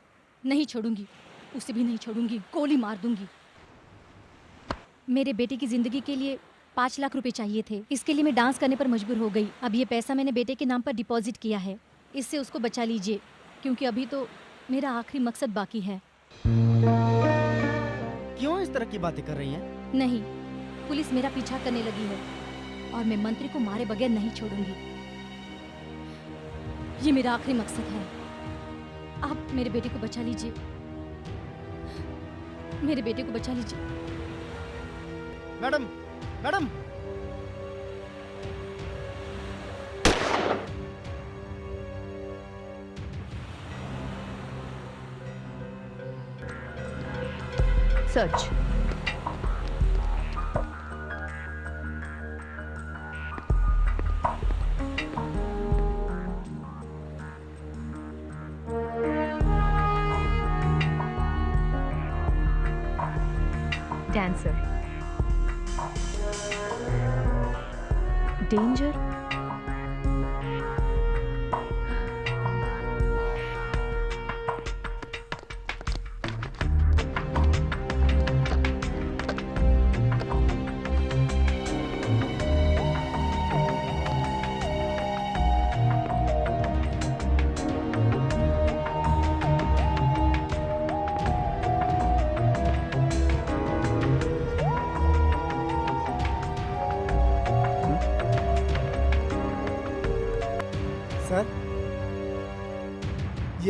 नहीं छोड़ूंगी, उसे भी नहीं छोड़ूंगी, गोली मार दूंगी। मेरे बेटे की जिंदगी के लिए 5 लाख रुपए चाहिए थे। इसके लिए मैं डांस करने पर मजबूर हो गई। अब ये पैसा मैंने बेटे के नाम पर डिपॉजिट किया है। इससे उसको बचा लीजिए, क्योंकि अभी तो मेरा आखिरी मकसद बाकी है। क्यों इस तरह की बातें कर रही हैं? नहीं, पुलिस मेरा पीछा करने लगी है और मैं मंत्री को मारे बगैर नहीं छोड़ूंगी। ये मेरा आखिरी मकसद है। आप मेरे बेटे को बचा लीजिए, मेरे बेटे को बचा लीजिए। Madam, madam. Search. Dancer. Danger.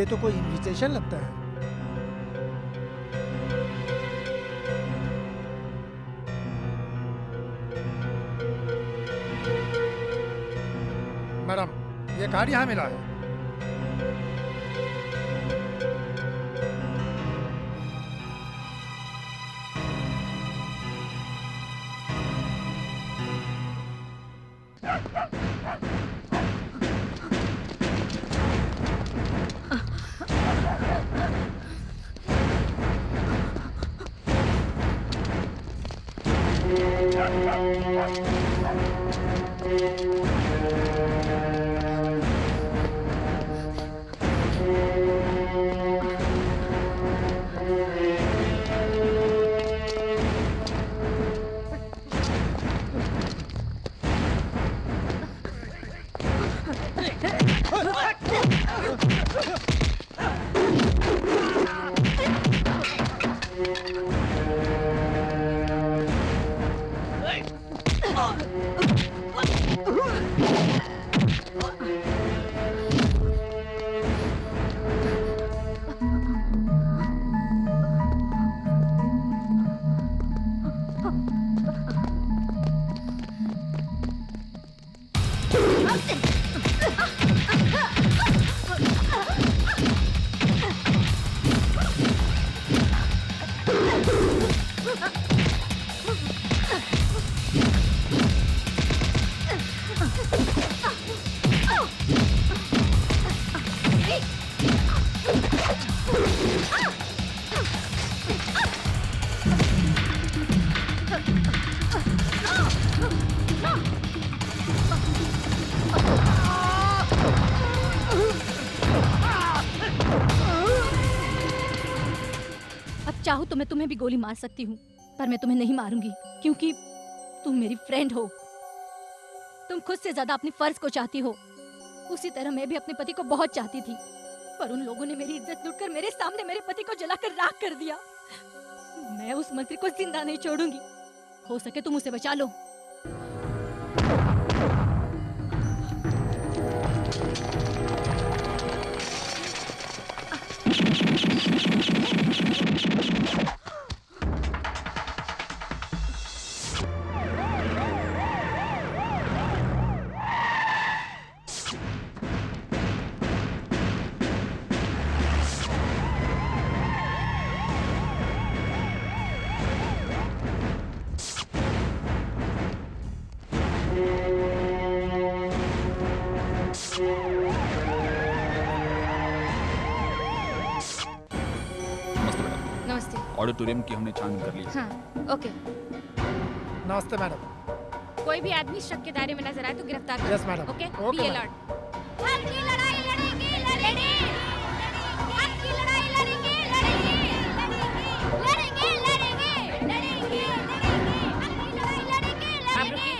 ये तो कोई इनविटेशन लगता है। मैडम, ये कार्ड यहाँ मिला है। चाहूँ तो मैं तुम्हें भी गोली मार सकती हूँ, पर मैं तुम्हें नहीं मारूंगी क्योंकि तुम मेरी फ्रेंड हो। तुम खुद से ज्यादा अपनी फर्ज को चाहती हो। उसी तरह मैं भी अपने पति को बहुत चाहती थी, पर उन लोगों ने मेरी इज्जत लूटकर मेरे सामने मेरे पति को जलाकर राख कर दिया। मैं उस मंत्री को जिंदा नहीं छोड़ूंगी। हो सके तुम उसे बचा लो। ऑडिटोरियम की हमने छानबीन कर ली। हाँ, ओके। नमस्ते मैडम। कोई भी आदमी शक के दायरे में नजर आए तो गिरफ्तार करो। Yes madam. Okay, okay be madam. Alert. हम की लड़ाई लड़ेंगे, लड़ेंगे। हम की लड़ाई लड़ेंगे, लड़ेंगे। लड़ेंगे, लड़ेंगे, लड़ेंगे। हम की लड़ाई लड़ेंगे, लड़ेंगे।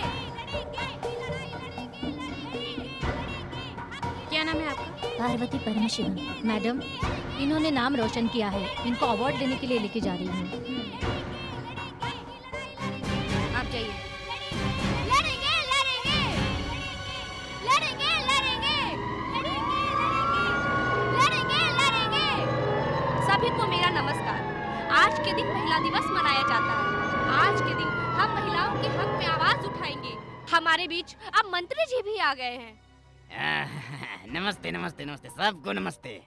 क्या नाम है आपका? पार्वती परमशिवम। मैडम, इन्होंने नाम रोशन किया है। इनको अवार्ड देने के लिए लेके जा रही हूँ। आप जाइए। लड़ेंगे, लड़ेंगे। लड़ेंगे, लड़ेंगे। लड़ेंगे, लड़ेंगे। सभी को मेरा नमस्कार। आज के दिन महिला दिवस मनाया जाता है। आज के दिन हम महिलाओं के हक में आवाज उठाएंगे। हमारे बीच अब मंत्री जी भी आ गए हैं। नमस्ते नमस्ते नमस्ते, सबको नमस्ते।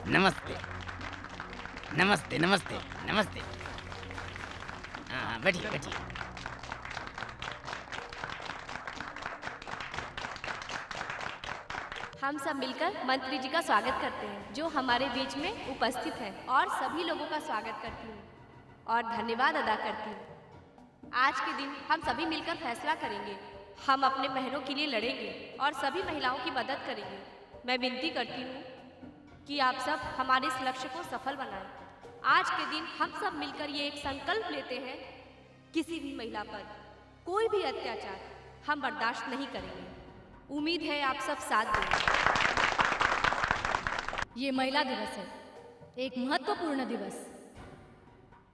नमस्ते नमस्ते नमस्ते नमस्ते। हाँ, बैठिए बैठिए। हम सब मिलकर मंत्री जी का स्वागत करते हैं जो हमारे बीच में उपस्थित है, और सभी लोगों का स्वागत करती हूँ और धन्यवाद अदा करती हूँ। आज के दिन हम सभी मिलकर फैसला करेंगे। हम अपने बहनों के लिए लड़ेंगे और सभी महिलाओं की मदद करेंगे। मैं विनती करती हूँ कि आप सब हमारे इस लक्ष्य को सफल बनाएं। आज के दिन हम सब मिलकर ये एक संकल्प लेते हैं, किसी भी महिला पर कोई भी अत्याचार हम बर्दाश्त नहीं करेंगे। उम्मीद है आप सब साथ देंगे। ये महिला दिवस है, एक महत्वपूर्ण दिवस।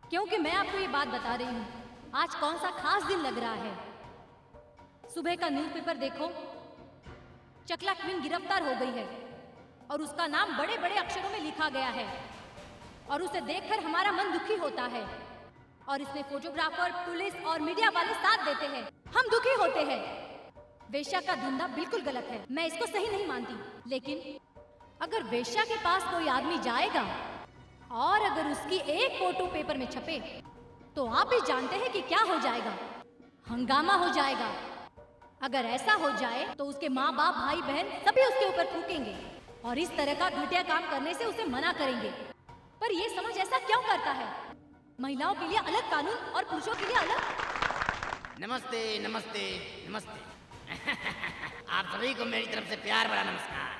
क्योंकि मैं आपको ये बात बता रही हूँ, आज कौन सा खास दिन लग रहा है। सुबह का न्यूज़पेपर देखो, चकला क्वीन गिरफ्तार हो गई है और उसका नाम बड़े बड़े अक्षरों में लिखा गया है और उसे देखकर हमारा मन दुखी होता है और इसमें फोटोग्राफर, पुलिस और मीडिया वाले साथ देते हैं। हम दुखी होते हैं। वेश्या का धंधा बिल्कुल गलत है, मैं इसको सही नहीं मानती। लेकिन अगर वेश्या के पास कोई आदमी जाएगा और अगर उसकी एक फोटो पेपर में छपे तो आप भी जानते हैं कि क्या हो जाएगा, हंगामा हो जाएगा। अगर ऐसा हो जाए तो उसके माँ बाप, भाई बहन सभी उसके ऊपर थूकेंगे और इस तरह का घटिया काम करने से उसे मना करेंगे। पर ये समझ ऐसा क्यों करता है? महिलाओं के लिए अलग कानून और पुरुषों के लिए अलग। नमस्ते नमस्ते नमस्ते। आप सभी को मेरी तरफ से प्यार भरा नमस्कार।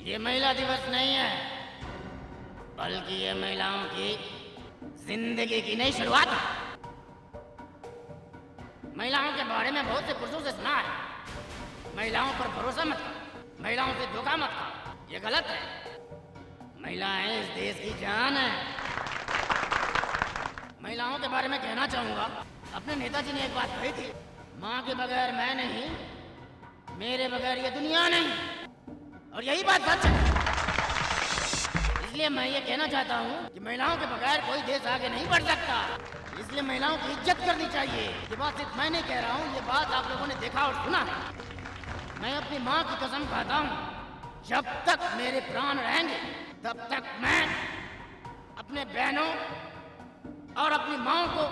ये महिला दिवस नहीं है, बल्कि ये महिलाओं की जिंदगी की नई शुरुआत है। महिलाओं के बारे में बहुत से पुरुषों से सुना है, महिलाओं पर भरोसा मत करो, महिलाओं से धोखा मत करो, ये गलत है। महिलाएं इस देश की जान है। महिलाओं के बारे में कहना चाहूंगा, अपने नेताजी ने एक बात कही थी, माँ के बगैर मैं नहीं, मेरे बगैर ये दुनिया नहीं, और यही बात सच है। इसलिए मैं ये कहना चाहता हूँ कि महिलाओं के बगैर कोई देश आगे नहीं बढ़ सकता, इसलिए महिलाओं की इज्जत करनी चाहिए। ये बात सिर्फ मैं नहीं कह रहा हूँ, ये बात आप लोगों ने देखा और सुना। मैं अपनी माँ की कसम खाता हूँ, जब तक मेरे प्राण रहेंगे तब तक मैं अपने बहनों और अपनी माँ को,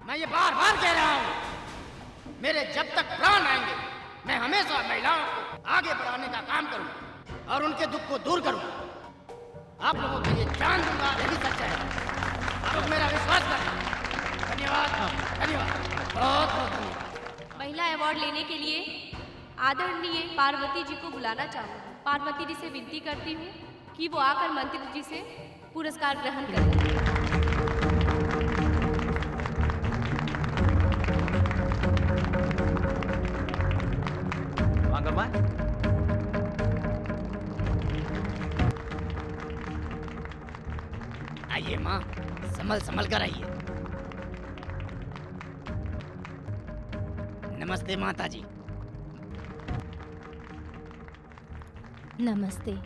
मैं ये बार बार कह रहा हूँ, मेरे जब तक प्राण आएंगे मैं हमेशा महिलाओं को आगे बढ़ाने का काम करूँगा और उनके दुख को दूर करूँगा। आप लोगों के लिए जान दूंगा, यही सच है। आप लोग मेरा विश्वास करें। धन्यवाद, धन्यवाद, बहुत बहुत धन्यवाद। महिला अवार्ड लेने के लिए आदरणीय पार्वती जी को बुलाना चाहूँगी। पार्वती जी से विनती करती हूँ कि वो आकर मंत्री जी से पुरस्कार ग्रहण करें। मंगलमा, आइए माँ, संभल संभल कर आइए। नमस्ते माता जी। नमस्ते।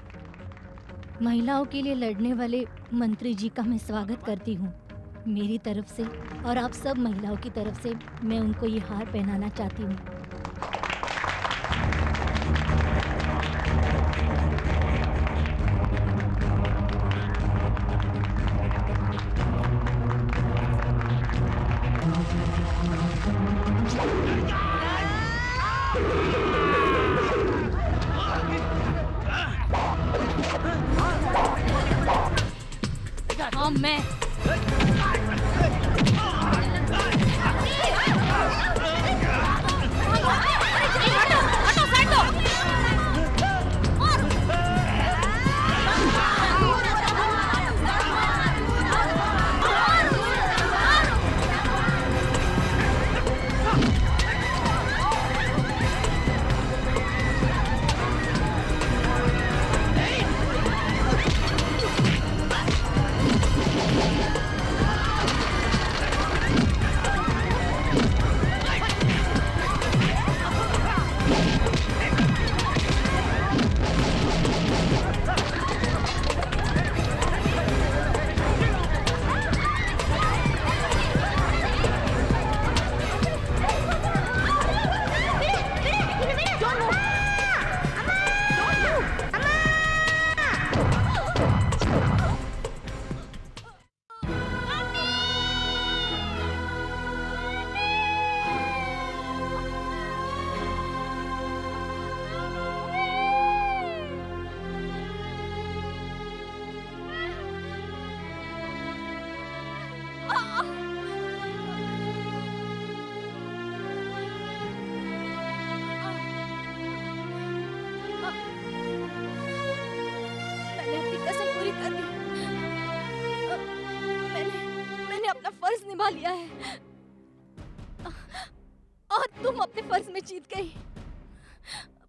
महिलाओं के लिए लड़ने वाले मंत्री जी का मैं स्वागत करती हूँ। मेरी तरफ से और आप सब महिलाओं की तरफ से मैं उनको ये हार पहनाना चाहती हूँ। हाँ मैं मैंने अपना फर्ज निभा लिया है और तुम अपने फर्ज में जीत गई,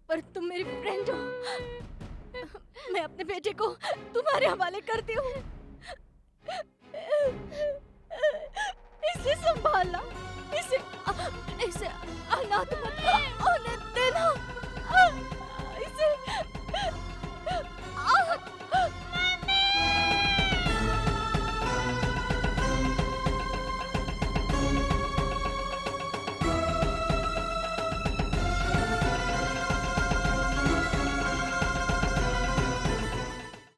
पर तुम मेरी फ्रेंड हो। मैं अपने बेटे को तुम्हारे हवाले करती हूँ। इसे संभालना, इसे अनाथ मत